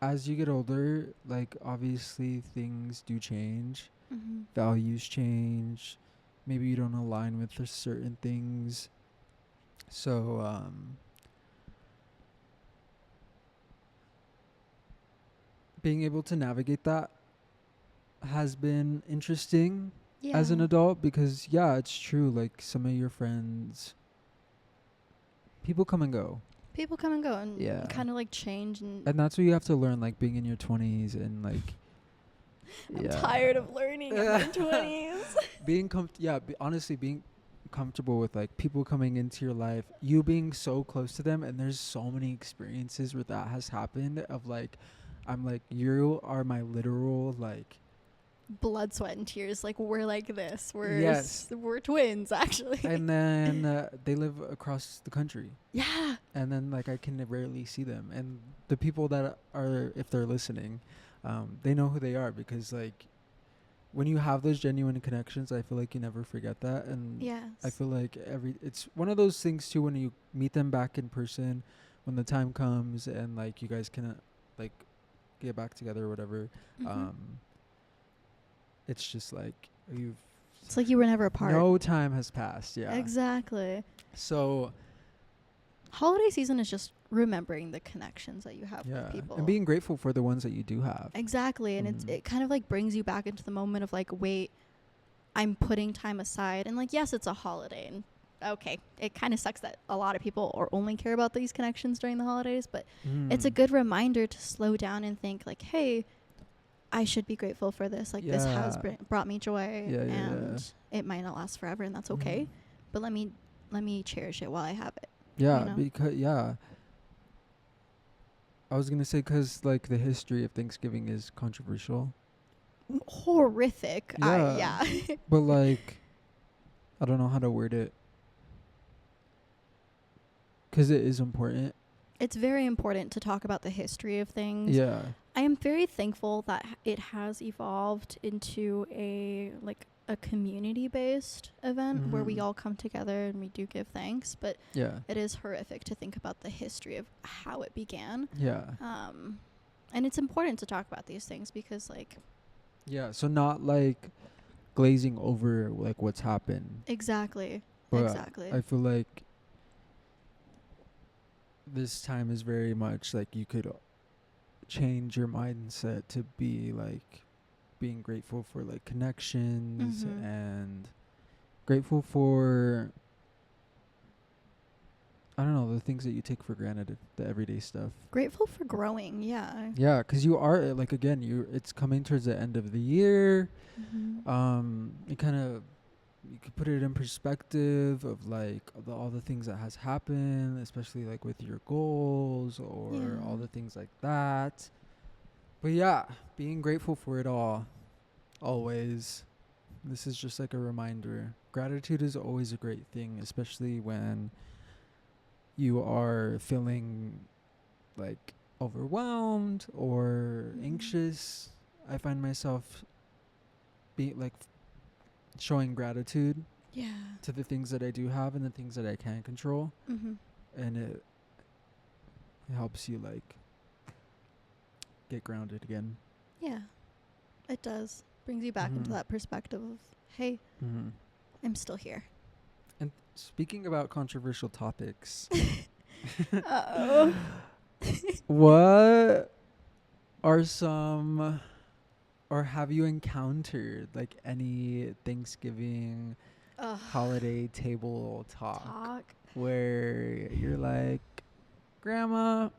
as you get older, like obviously things do change, Mhm. values change, maybe you don't align with certain things. So being able to navigate that has been interesting as an Yeah. adult, because yeah, it's true, like some of your friends, people come and go. People come and go and Yeah. kind of like change. And And that's what you have to learn, like being in your 20s and like I'm tired of learning in my 20s. being honestly being comfortable with like people coming into your life, you being so close to them, and there's so many experiences where that has happened of like, I'm like, you are my literal like Blood, sweat, and tears. Like, we're like this. We're Yes. we're twins, actually. and then they live across the country, Yeah. and then like I can rarely see them, and the people that are, if they're listening, they know who they are, because like when you have those genuine connections, I feel like you never forget that. And Yes. I feel like it's one of those things too, when you meet them back in person, when the time comes and like you guys can like get back together or whatever. Mhm. It's just like It's like you were never apart. no time has passed. Yeah. Exactly. So Holiday season is just remembering the connections that you have yeah, with people. and being grateful for the ones that you do have. Exactly. And Mhm. it kind of like brings you back into the moment of like, wait, I'm putting time aside. And like, yes, it's a holiday. And okay, it kind of sucks that a lot of people or only care about these connections during the holidays. But it's a Mm. good reminder to slow down and think like, hey, I should be grateful for this. Like, this has Yeah. brought me joy. Yeah, yeah, and it might not last forever, and that's okay. Mhm. But let me cherish it while I have it. Yeah, you know? because I was gonna say, 'cause like the history of Thanksgiving is controversial, Horrific. Yeah. Yeah. but like I don't know how to word it, 'cause it is important. It's very important to talk about the history of things. Yeah, I am very thankful that it has evolved into a community-based event where we Mhm. all come together and we do give thanks. But yeah, it is horrific to think about the history of how it began. yeah, And it's important to talk about these things because, like, yeah. So not like glazing over like what's happened. exactly. But Exactly. I feel like this time is very much like you could change your mindset to be like being grateful for like connections Mhm. and grateful for, I don't know, the things that you take for granted, the everyday stuff. Grateful for growing. Yeah. Yeah, 'cause you are like, again, it's coming towards the end of the year. Mhm. It kind of you could put it in perspective of like all the things that has happened, especially like with your goals or all the things like that. But yeah, being grateful for it all, always. This is just like a reminder. Gratitude is always a great thing, especially when you are feeling like overwhelmed or anxious. I find myself being like showing gratitude to the things that I do have and the things that I can control. And it helps you like get grounded again. Yeah, it does. Brings you back into that perspective of, hey, I'm still here. And speaking about controversial topics, Uh-oh. what are some, or have you encountered like any Thanksgiving holiday table talk where you're like, Grandma,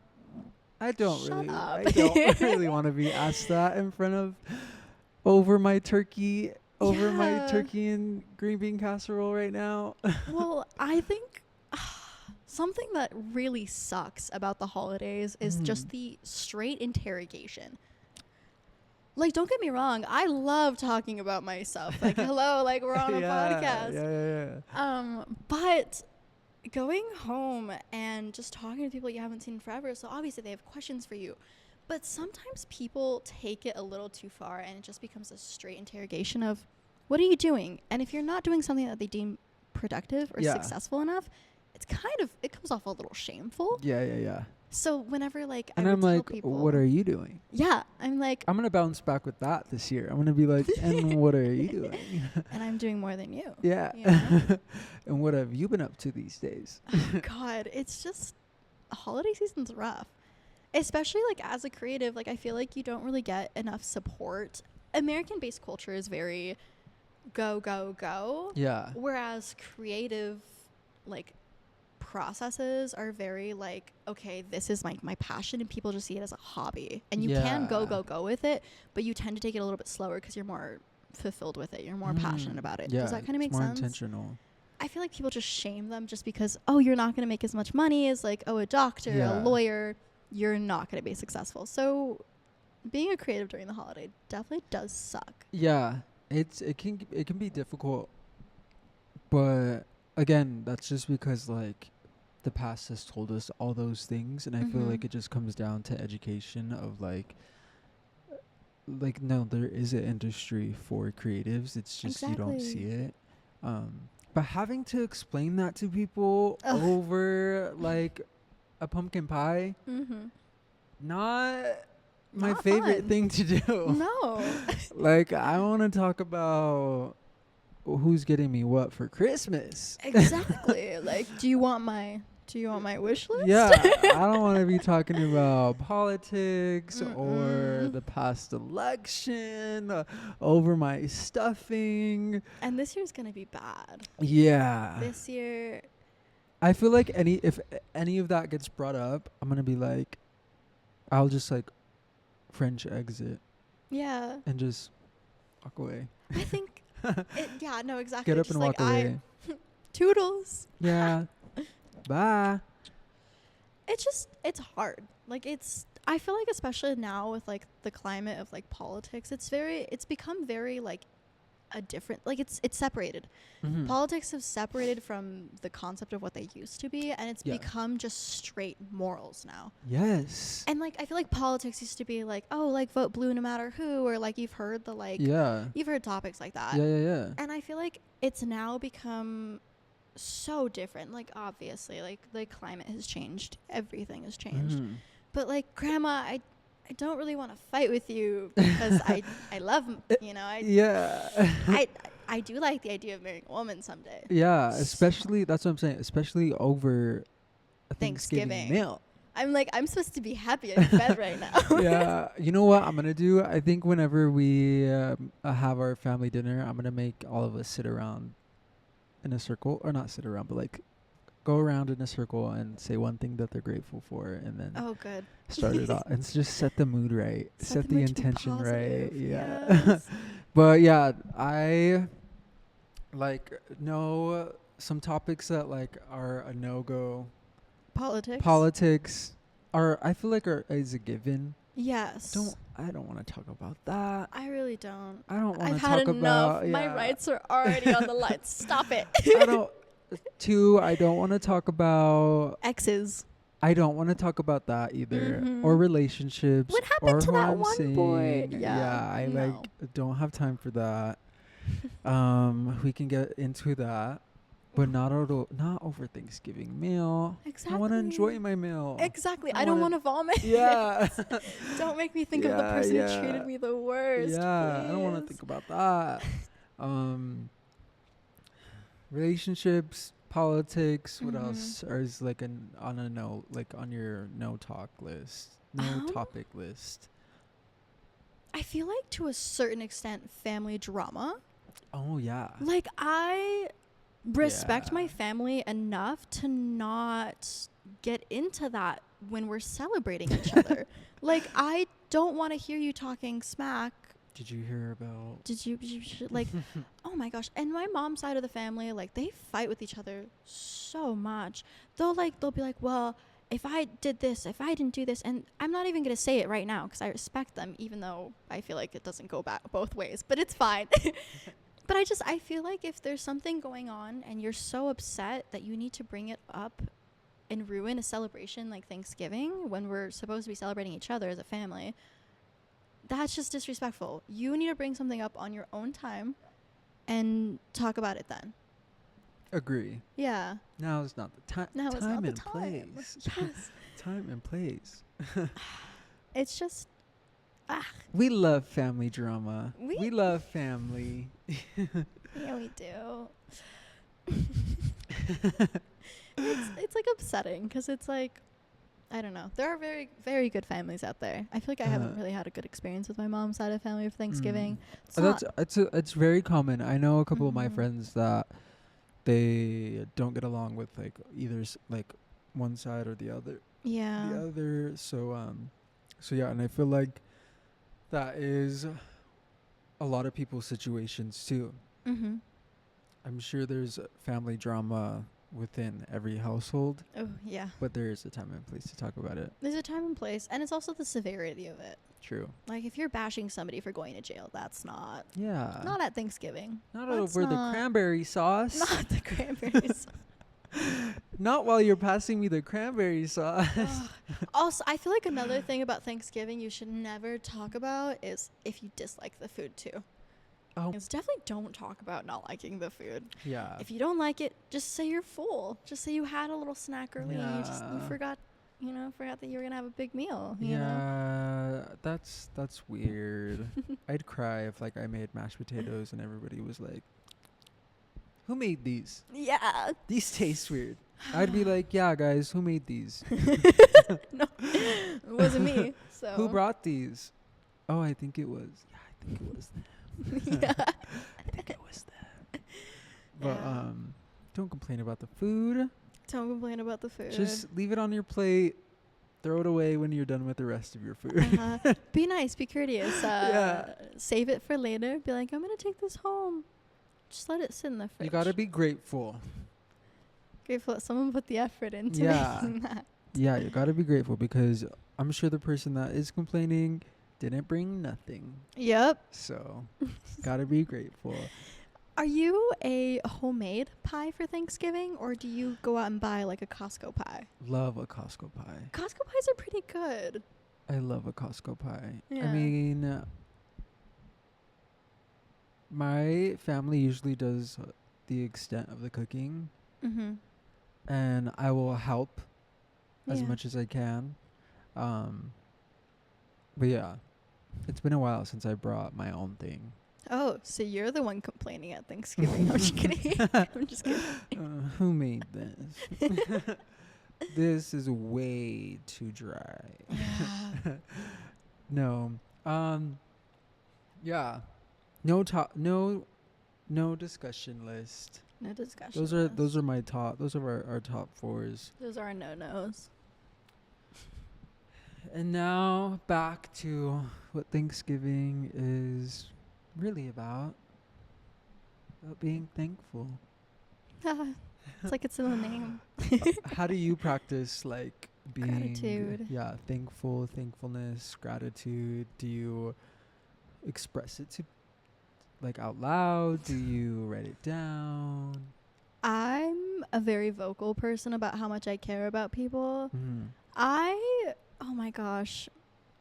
I don't really want to be asked that in front of over my turkey and green bean casserole right now? Well, I think something that really sucks about the holidays is just the straight interrogation. Like, don't get me wrong, I love talking about myself. Like, hello, like we're on a podcast. But going home and just talking to people you haven't seen forever, so obviously they have questions for you. But sometimes people take it a little too far and it just becomes a straight interrogation of, what are you doing? And if you're not doing something that they deem productive or successful enough, it's it comes off a little shameful. Yeah. So whenever like and I'm like, people, what are you doing? Yeah, I'm like, I'm gonna bounce back with that this year. I'm gonna be like, and what are you doing? And I'm doing more than you. Yeah. You know? And what have you been up to these days? Oh God, it's just holiday season's rough, especially like as a creative. Like I feel like you don't really get enough support. American-based culture is very go, go, go. Yeah. Whereas creative, like, processes are very like, okay, this is my passion, and people just see it as a hobby, and you can go with it, but you tend to take it a little bit slower because you're more fulfilled with it, you're more passionate about it. Does that kind of make sense? More intentional. I feel like people just shame them just because, oh, you're not going to make as much money as like, oh, a doctor, a lawyer, you're not going to be successful. So being a creative during the holiday definitely does suck. Yeah, it can be difficult, but again, that's just because like the past has told us all those things, and I feel like it just comes down to education of like no, there is an industry for creatives. It's just you don't see it. But having to explain that to people over like a pumpkin pie, not my favorite thing to do. No. Like, I want to talk about who's getting me what for Christmas. Exactly. Like, do you want my wish list? Yeah, I don't want to be talking about politics or the past election, over my stuffing. And this year's gonna be bad. Yeah. This year, I feel like if any of that gets brought up, I'm gonna be like, I'll just like French exit. Yeah. And just walk away. I think. No, exactly. Get up just and walk away. Toodles. Yeah. Bye. It's hard. Like I feel like especially now with like the climate of like politics, it's become very like a different, like it's separated. Politics have separated from the concept of what they used to be, and it's become just straight morals now. Yes. And like I feel like politics used to be like, oh, like vote blue no matter who, or like you've heard you've heard topics like that. Yeah. And I feel like it's now become so different. Like obviously like the climate has changed, everything has changed, but like Grandma, I don't really want to fight with you because I love, I do like the idea of marrying a woman someday. Yeah, especially that's what I'm saying, especially over a Thanksgiving meal. I'm like, I'm supposed to be happy in bed right now. Yeah, you know what I'm gonna do? I think whenever we have our family dinner, I'm gonna make all of us sit around in a circle, or not sit around, but like go around in a circle and say one thing that they're grateful for, and then start it off and just set the mood right, set the intention right. Yeah. Yes. But yeah, I Like no, some topics that like are a no go. Politics. Politics are, I feel like, are is a given. Yes. I don't want to talk about that. I really don't. I don't want I've to had talk enough. about My rights are already on the line. Stop it. I don't. Two, I don't want to talk about. Exes. I don't want to talk about that either, Mhm. or relationships. What happened or to who that I'm one boy? seeing. Yeah, I no. like don't have time for that. We can get into that, but not over Thanksgiving meal. Exactly. I want to enjoy my meal. Exactly. I I don't want wanna- to vomit. Yeah. Don't make me think of the person who treated me the worst. Yeah, I don't want to please. think about that. Relationships, politics. What Mhm. else is like on a no, like on your no talk list, no topic list? I feel like to a certain extent, family drama. Oh yeah. Like I respect Yeah. my family enough to not get into that when we're celebrating each other. Like I don't want to hear you talking smack. Did you hear about? Did you like oh my gosh. And my mom's side of the family, like they fight with each other so much. They'll be like, well, if I did this, if I didn't do this, and I'm not even going to say it right now because I respect them, even though I feel like it doesn't go back both ways, but it's fine. But I feel like if there's something going on and you're so upset that you need to bring it up and ruin a celebration like Thanksgiving when we're supposed to be celebrating each other as a family, that's just disrespectful. You need to bring something up on your own time and talk about it then. Agree. Yeah. Now is not the time. Now is time not the and time. place. Yes. Time and place. It's just We love family drama. We- We love family. yeah, we do. It's like upsetting because it's like I don't know. There are very, very good families out there. I feel like I haven't really had a good experience with my mom's side of family for Thanksgiving. It's very common. I know a couple of my Mhm. friends that they don't get along with like either like one side or the other. Yeah. The other. So yeah, and I feel like that is a lot of people's situations too. Mm-hmm. I'm sure there's family drama within every household, Oh, yeah. but there is a time and place to talk about it. There's a time and place, and it's also the severity of it. True. Like, if you're bashing somebody for going to jail, that's not Yeah. at Thanksgiving. Not That's over the not- cranberry sauce. Not the cranberries. Not while you're passing me the cranberry sauce. Ugh. Also, I feel like another thing about Thanksgiving you should never talk about is if you dislike the food too. Oh. It's definitely don't talk about not liking the food. Yeah. If you don't like it, just say you're full. Just say you had a little snack early and you Yeah. forgot that you were gonna have a big meal. You know? Yeah, that's weird. I'd cry if like I made mashed potatoes and everybody was like, "Who made these? Yeah. These taste weird." I'd be like, "Yeah, guys, who made these? No, it wasn't me. So Who brought these?" Oh, I think it was. Yeah, I think it was them. Yeah. I think it was them. But Yeah. don't complain about the food. Don't complain about the food. Just leave it on your plate. Throw it away when you're done with the rest of your food. Be nice. Be courteous. Yeah. Save it for later. Be like, I'm gonna take this home. Just let it sit in the fridge. You gotta be grateful. grateful that someone put the effort into Yeah. making that. Yeah, you gotta be grateful because I'm sure the person that is complaining didn't bring nothing. Yep. So, gotta be grateful. Are you a homemade pie for Thanksgiving, or do you go out and buy like a Costco pie? Love a Costco pie. Costco pies are pretty good. I love a Costco pie. I Yeah. mean, my family usually does the extent of the cooking, Mm-hmm. and I will help as Yeah. much as I can. But yeah, it's been a while since I brought my own thing. Oh, so you're the one complaining at Thanksgiving. I'm just kidding. I'm just kidding. Who made this? This is way too dry. Yeah. No. Yeah. No discussion list. No discussion. Those are my top. Those are our top fours. Those are no-nos. And now back to what Thanksgiving is really about. about being thankful. It's like it's in the name. How do you practice like being Gratitude. thankfulness, gratitude? Do you express it to like out loud? Do you write it down? I'm a very vocal person about how much I care about people. Mm. Oh my gosh.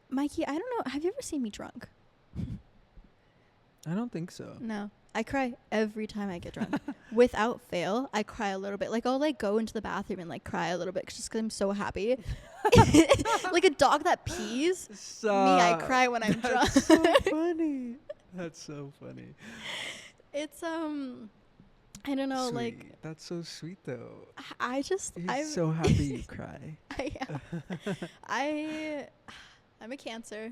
Mikey, I don't know. Have you ever seen me drunk? I don't think so. No. I cry every time I get drunk. Without fail, I cry a little bit. Like, I'll, like, go into the bathroom and, like, cry a little bit just because I'm so happy. Like a dog that pees. Me, I cry when I'm drunk. That's so funny. That's so funny. It's, I don't know, like... Sweet. That's so sweet, though. I just... I'm so happy you cry. I'm a Cancer.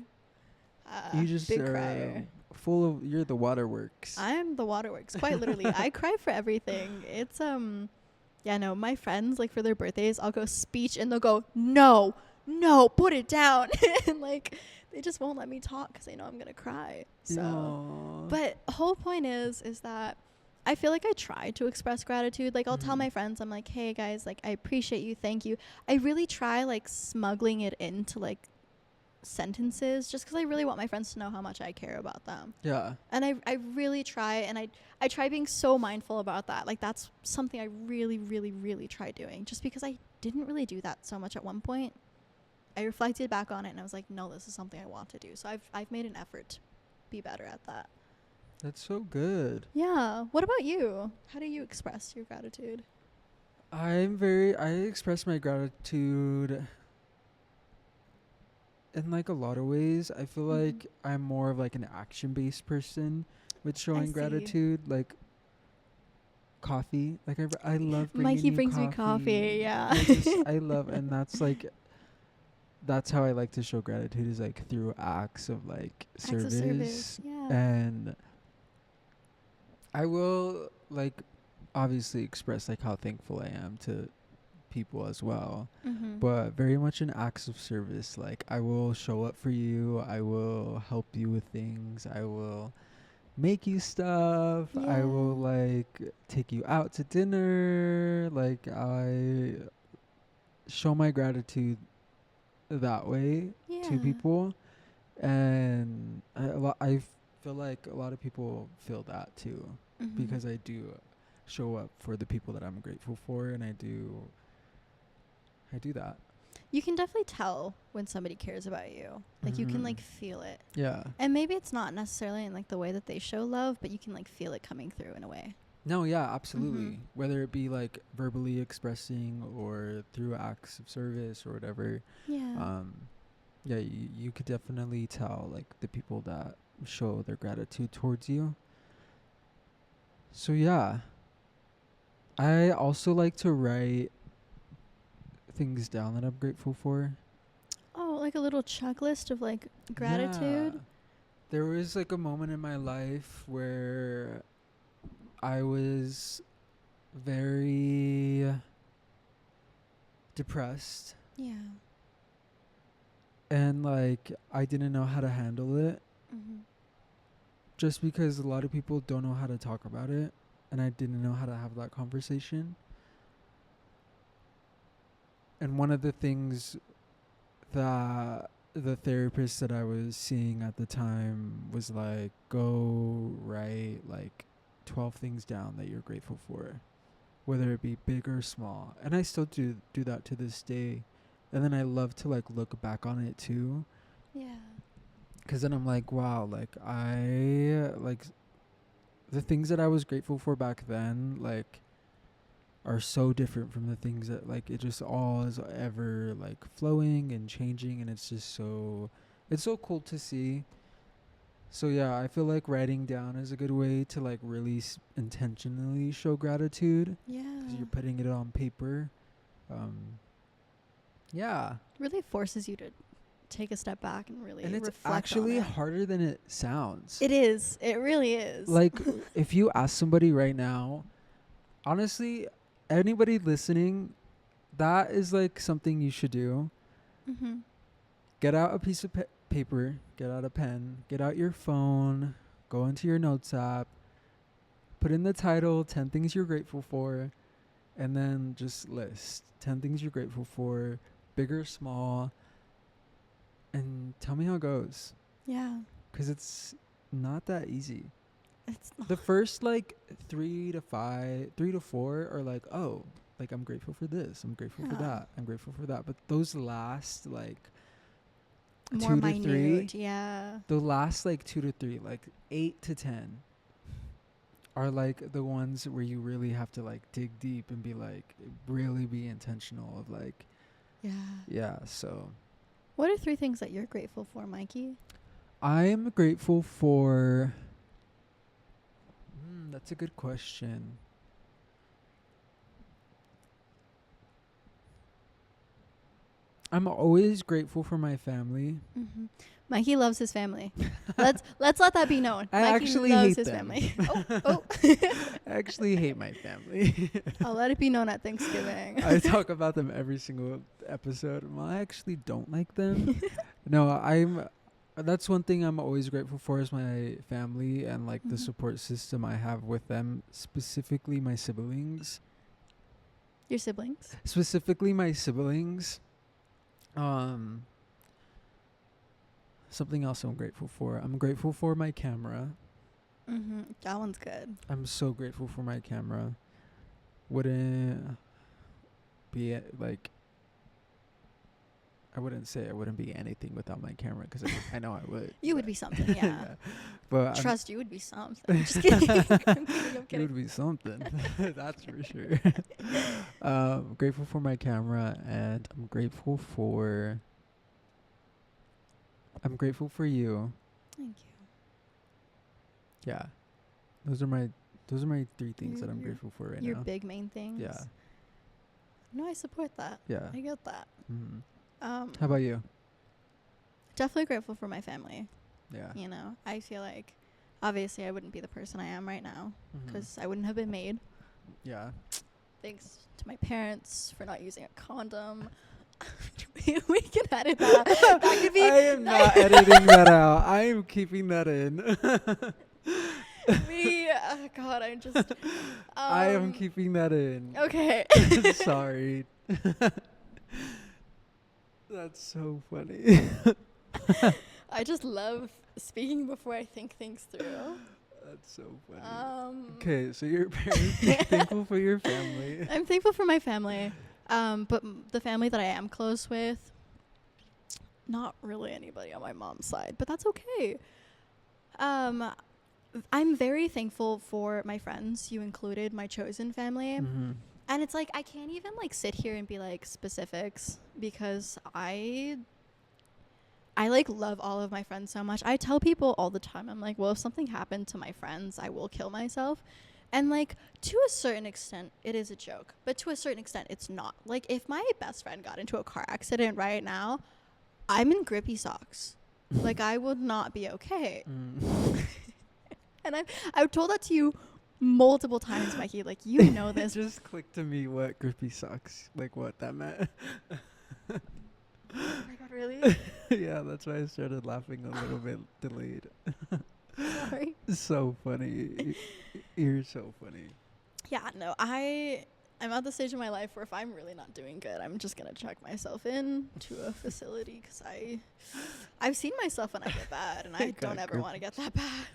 You just big are crier. full of... You're the waterworks. I'm the waterworks, quite literally. I cry for everything. It's yeah, no, my friends, like, for their birthdays, I'll go speech and they'll go, no, put it down. And, like, they just won't let me talk because they know I'm gonna cry. So Aww. but whole point is that I feel like I try to express gratitude. Like, I'll tell my friends, I'm like, hey guys, like, I appreciate you, thank you. I really try, like, smuggling it into, like, sentences just because I really want my friends to know how much I care about them. Yeah. And I really try, and I try being so mindful about that. Like, that's something I really, really, really try doing, just because I didn't really do that so much at one point. I reflected back on it and I was like, no, this is something I want to do. So I've made an effort to be better at that. That's so good. Yeah. What about you? How do you express your gratitude? I express my gratitude in like a lot of ways. I feel like I'm more of like an action-based person with showing see. gratitude. Like coffee. Like I love bringing Mikey you brings coffee. me coffee, yeah. I love, and that's how I like to show gratitude, is like through acts of like Acts of service, yeah. And I will like obviously express like how thankful I am to people as well, but very much in acts of service. Like, I will show up for you, I will help you with things, I will make you stuff, I will like take you out to dinner. Like, I show my gratitude that way to people, and I feel like a lot of people feel that too, because I do show up for the people that I'm grateful for, and I do that. You can definitely tell when somebody cares about you. Like, you can, like, feel it. Yeah. And maybe it's not necessarily in, like, the way that they show love, but you can, like, feel it coming through in a way. No, yeah, absolutely. Whether it be like verbally expressing or through acts of service or whatever. Yeah. Yeah, you could definitely tell like the people that show their gratitude towards you. So yeah. I also like to write things down that I'm grateful for. Oh, like a little checklist of, like, gratitude? Yeah. There was like a moment in my life where I was very depressed. Yeah. And like I didn't know how to handle it. Just because a lot of people don't know how to talk about it, and I didn't know how to have that conversation. And one of the things that the therapist that I was seeing at the time was like, go write like 12 things down that you're grateful for, whether it be big or small. And I still do that to this day. And then I love to like look back on it too. Yeah. Because then I'm like, wow, like I like the things that I was grateful for back then, like, are so different from the things that like it just all is ever like flowing and changing, and it's just it's so cool to see. So yeah, I feel like writing down is a good way to like really intentionally show gratitude. Yeah. Because you're putting it on paper. Yeah. Really forces you to take a step back and really And it's reflect actually on it. harder than it sounds. It is. It really is. Like, if you ask somebody right now, honestly, anybody listening, that is like something you should do. Get out a piece of paper, get out a pen, get out your phone, go into your notes app, put in the title 10 things you're grateful for, and then just list 10 things you're grateful for, big or small, and tell me how it goes. Yeah. Because it's not that easy. It's not. The first like 3 to 4 are like, oh, like I'm grateful for this, I'm grateful for Yeah. that, I'm grateful for that. But those last like More 2 to minute. 3, Yeah. the last like 2 to 3, like 8 to 10 are like the ones where you really have to like dig deep and be like really be intentional of like, Yeah. yeah. So What are 3 things that you're grateful for, Mikey? I'm grateful for that's a good question. I'm always grateful for my family. Mm-hmm. Mikey loves his family. let's let that be known. I Mikey actually loves hate his them. family. Oh. I actually hate my family. I'll let it be known at Thanksgiving. I talk about them every single episode. Well, I actually don't like them. No, that's one thing I'm always grateful for is my family and like the Mhm. support system I have with them, specifically my siblings. Your siblings? Specifically my siblings. Something else I'm grateful for. I'm grateful for my camera. Mm-hmm. That one's good. I'm so grateful for my camera. Wouldn't be like I wouldn't say I wouldn't be anything without my camera because I know I would. You would be something, yeah. But Trust you would be something. Just kidding. I'm kidding. I'm it kidding. would be something. That's for sure. Grateful for my camera, and I'm grateful for you. Thank you. Yeah. Those are my 3 things that I'm Your- grateful for right Your now. big main things. Yeah. No, I support that. Yeah. I get that. Mhm. Um, How about you? definitely grateful for my family. Yeah. You know, I feel like obviously I wouldn't be the person I am right now Mhm. because I wouldn't have been made. Yeah. Thanks to my parents for not using a condom. we can edit that. That could be. I am not editing that out. I am keeping that in. God, I'm just. I am keeping that in. Okay. Sorry. That's so funny. I just love speaking before I think things through. That's so funny. Okay. Okay, so your parents are thankful for your family. I'm thankful for my family, but the family that I am close with, not really anybody on my mom's side, but that's okay. I'm very thankful for my friends, you included, my chosen family. Mm-hmm. And it's like I can't even like sit here and be like specifics because I like love all of my friends so much. I tell people all the time, I'm like, well, if something happened to my friends, I will kill myself. And like to a certain extent, it is a joke, but to a certain extent, it's not. Like if my best friend got into a car accident right now, I'm in grippy socks. Like I would not be okay. And I've told that to you multiple times, Mikey. Like you know this. Just click to me what grippy socks, like what that meant. Oh my god, really? Yeah, that's why I started laughing a little bit delayed. Sorry. So funny. You're so funny. Yeah, no, I'm at the stage in my life where if I'm really not doing good, I'm just gonna check myself in to a facility because I've seen myself when I get bad, and I don't ever want to get that bad.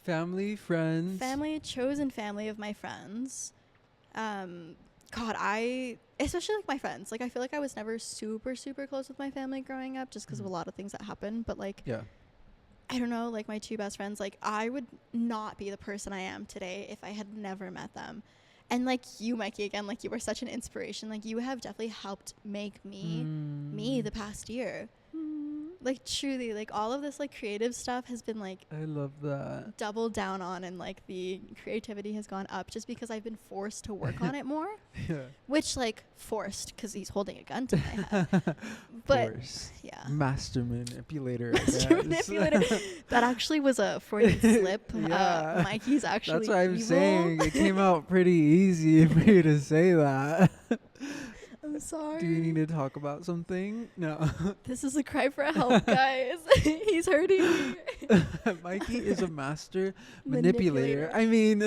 Family, friends. Chosen family of my friends. God, especially like my friends. Like I feel like I was never super super close with my family growing up, just because of a lot of things that happened. But like, Yeah. I don't know, like my 2 best friends, like I would not be the person I am today if I had never met them. And like you, Mikey, again, like you were such an inspiration. Like you have definitely helped make me the past year. Like truly, like all of this like creative stuff has been like I love that. doubled down on, and like the creativity has gone up just because I've been forced to work on it more. Yeah. Which like forced because he's holding a gun to my head. But Force. yeah. Master manipulator. Master manipulator. That actually was a Freudian slip. Yeah. Mikey's actually That's what I'm evil. saying. It came out pretty easy for you to say that. I'm sorry. Do you need to talk about something? No. This is a cry for help, guys. He's hurting me. Mikey is a master manipulator. I mean,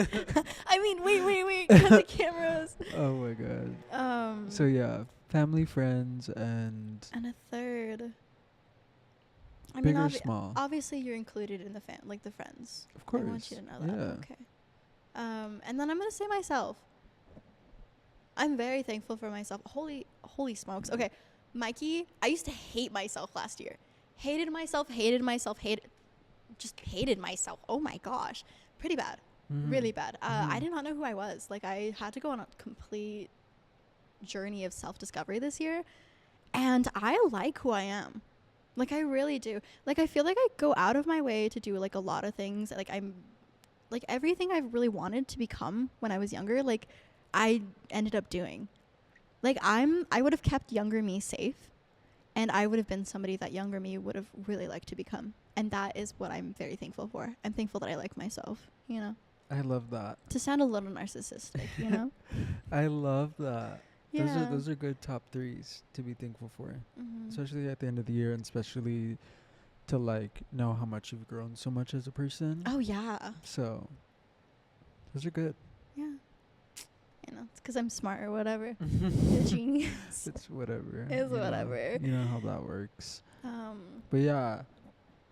I mean, wait. Cut the cameras. oh my god. So yeah, family, friends, and And a third. I big mean, or small. obviously you're included in the like the friends. Of course. I want you to know that. Yeah. Okay. And then I'm gonna say myself. I'm very thankful for myself. Holy smokes. Okay, Mikey, I used to hate myself last year. Hated myself. Just hated myself. Oh my gosh. Pretty bad. Really bad. I did not know who I was. Like, I had to go on a complete journey of self-discovery this year. And I like who I am. Like, I really do. Like, I feel like I go out of my way to do, like, a lot of things. Like, I'm, like, everything I've really wanted to become when I was younger, like, I ended up doing. Like, I would have kept younger me safe. And I would have been somebody that younger me would have really liked to become. And that is what I'm very thankful for. I'm thankful that I like myself, you know? I love that. To sound a little narcissistic, you know? I love that. Yeah. Those are good top threes to be thankful for, Mhm. especially at the end of the year, and especially to like know how much you've grown so much as a person. Oh, yeah. So those are good. Yeah. You know, it's because I'm smart or whatever. A genius. It's whatever. It's you know. whatever. You know how that works. But yeah,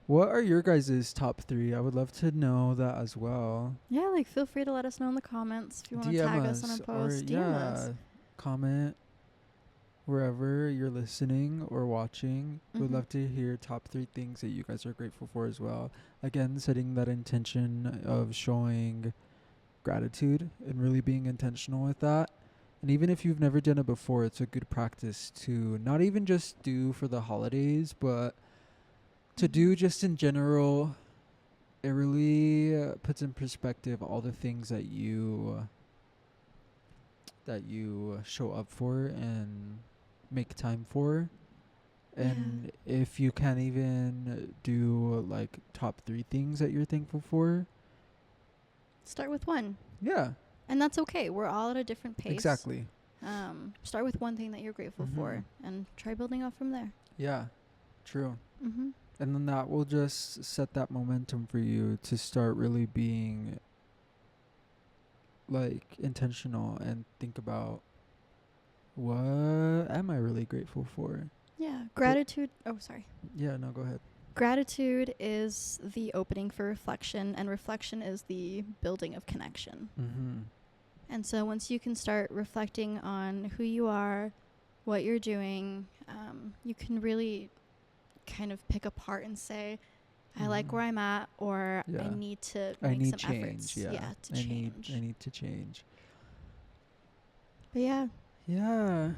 what are your guys' top three? I would love to know that as well. Yeah, like, feel free to let us know in the comments if you want to DM tag us on a us post. or DM us. comment wherever you're listening or watching. We'd Mhm. love to hear top three things that you guys are grateful for as well. Again, setting that intention of showing gratitude and really being intentional with that. And even if you've never done it before, it's a good practice to not even just do for the holidays, but to do just in general. It really puts in perspective all the things that you show up for and make time for. And if you can't even do like top three things that you're thankful for, Start with one. yeah, And that's okay. We're all at a different pace. exactly. Start with one thing that you're grateful for and try building up from there. Yeah, true. Mm-hmm. And then that will just set that momentum for you to start really being like intentional and think about, what am I really grateful for? Yeah. Gratitude. Oh, sorry. Yeah, no, go ahead. Gratitude is the opening for reflection, and reflection is the building of connection. Mm-hmm. And so once you can start reflecting on who you are, what you're doing, you can really kind of pick apart and say, I like where I'm at, or I Yeah. need to I make need some change. efforts. Yeah, To change. I need to change. But yeah, Yeah,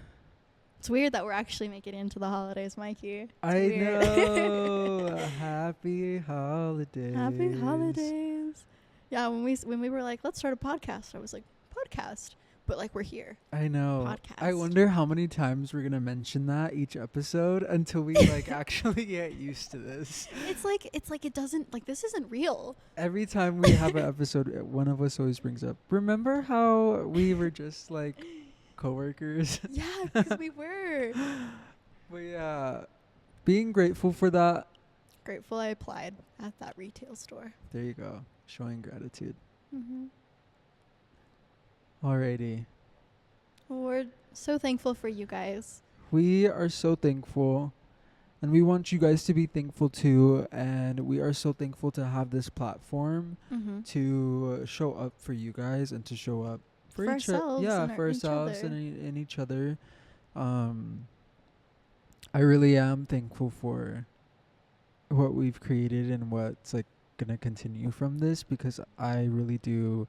it's weird that we're actually making it into the holidays, Mikey. It's I weird. know. Happy holidays. Happy holidays. Yeah, when we were like, let's start a podcast, I was like, podcast? But like, we're here. I know. I Podcast. wonder how many times we're gonna mention that each episode until we like actually get used to this. It's like it doesn't, like, this isn't real. Every time we have an episode, one of us always brings up, remember how we were just like coworkers? Yeah, because we were. But yeah, being grateful for that. Grateful I applied at that retail store. There you go. Showing gratitude. Mm-hmm. Alrighty. Well, we're so thankful for you guys. We are so thankful, and we want you guys to be thankful too. And we are so thankful to have this platform Mm-hmm. to show up for you guys and to show up For each ourselves yeah, and for each ourselves other. and each other. I really am thankful for what we've created and what's like gonna continue from this, because I really do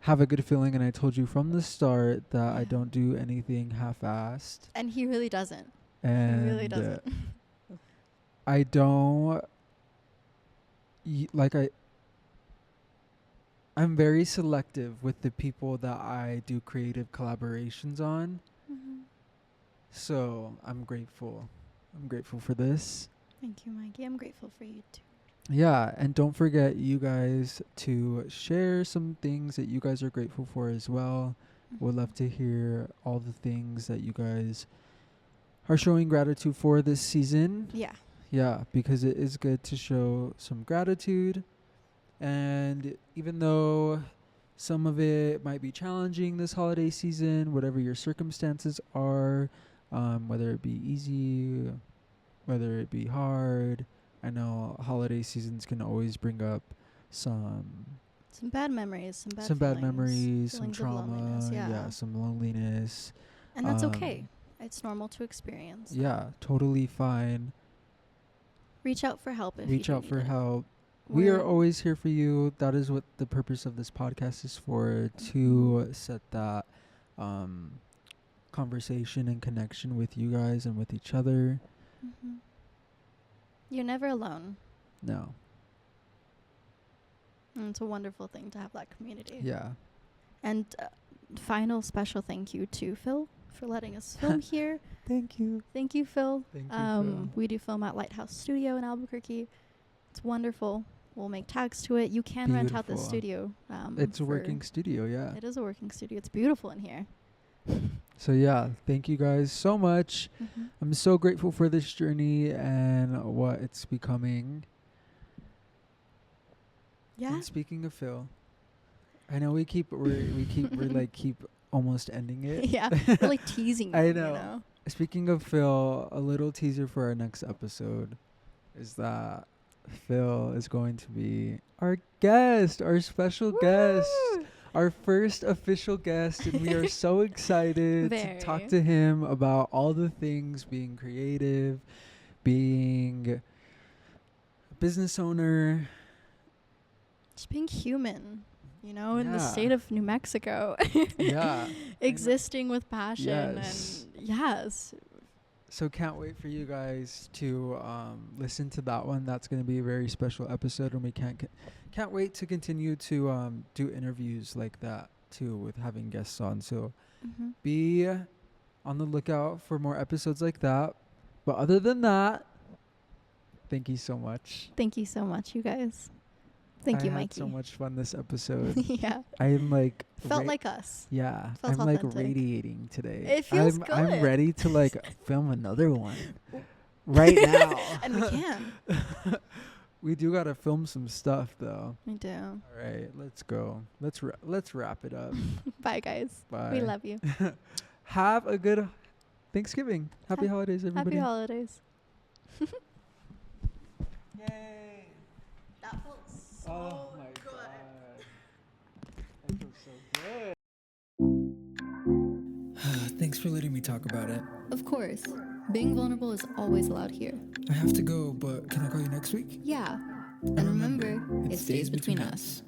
have a good feeling, and I told you from the start that I Yeah. don't do anything half-assed. And he really doesn't. And He really doesn't. I don't I'm very selective with the people that I do creative collaborations on. Mm-hmm. So I'm grateful. I'm grateful for this. Thank you, Mikey. I'm grateful for you too. Yeah, and don't forget, you guys, to share some things that you guys are grateful for as well. Would love to hear all the things that you guys are showing gratitude for this season. Yeah. Yeah, because it is good to show some gratitude. And even though some of it might be challenging this holiday season, whatever your circumstances are, whether it be easy, whether it be hard, I know holiday seasons can always bring up some bad memories, some bad memories, some feelings of trauma, loneliness, yeah. some loneliness. And that's okay. It's normal to experience. Yeah, totally fine. Reach out for help if Reach you out need for it. help. We are always here for you. That is what the purpose of this podcast is for, to set that conversation and connection with you guys and with each other. Mm-hmm. You're never alone. No. And it's a wonderful thing to have that community. Yeah. And final special thank you to Phil for letting us film here. Thank you. Thank you, Phil. Thank you, Phil. We do film at Lighthouse Studio in Albuquerque. It's wonderful. We'll make tags to it. You can rent out the Beautiful. studio. It's a working studio, yeah. It is a working studio. It's beautiful in here. So yeah, thank you guys so much. Mm-hmm. I'm so grateful for this journey and what it's becoming. Yeah. And speaking of Phil, I know we keep almost ending it. Yeah. We're like teasing I you, know. you know. Speaking of Phil, a little teaser for our next episode is that Phil is going to be our guest, our special guest, Woo! our first official guest, and we are so excited to talk Very. to him about all the things, being creative, being a business owner. Just being human, you know, in the Yeah. state of New Mexico. Yeah. Existing with passion. Yes. And yes. So can't wait for you guys to listen to that one. That's going to be a very special episode, and we can't wait to continue to do interviews like that too, with having guests on. So Mm-hmm. be on the lookout for more episodes like that. But other than that, thank you so much. Thank you so much, you guys. Thank you, I had Mikey. so much fun this episode. Yeah. I am like Felt like us. yeah, felt I'm like authentic. radiating today. It feels I'm good. ready to like film another one right now. And we can. We do gotta film some stuff though. We do. All right, let's go. Let's wrap it up. Bye, guys. Bye. We love you. Have a good Thanksgiving. Happy holidays, everybody. Happy holidays. Yay! That felt so Oh my good. god. That feels so good. Thanks for letting me talk about it. Of course, being vulnerable is always allowed here. I have to go, but can I call you next week? Yeah. And remember, it stays between us.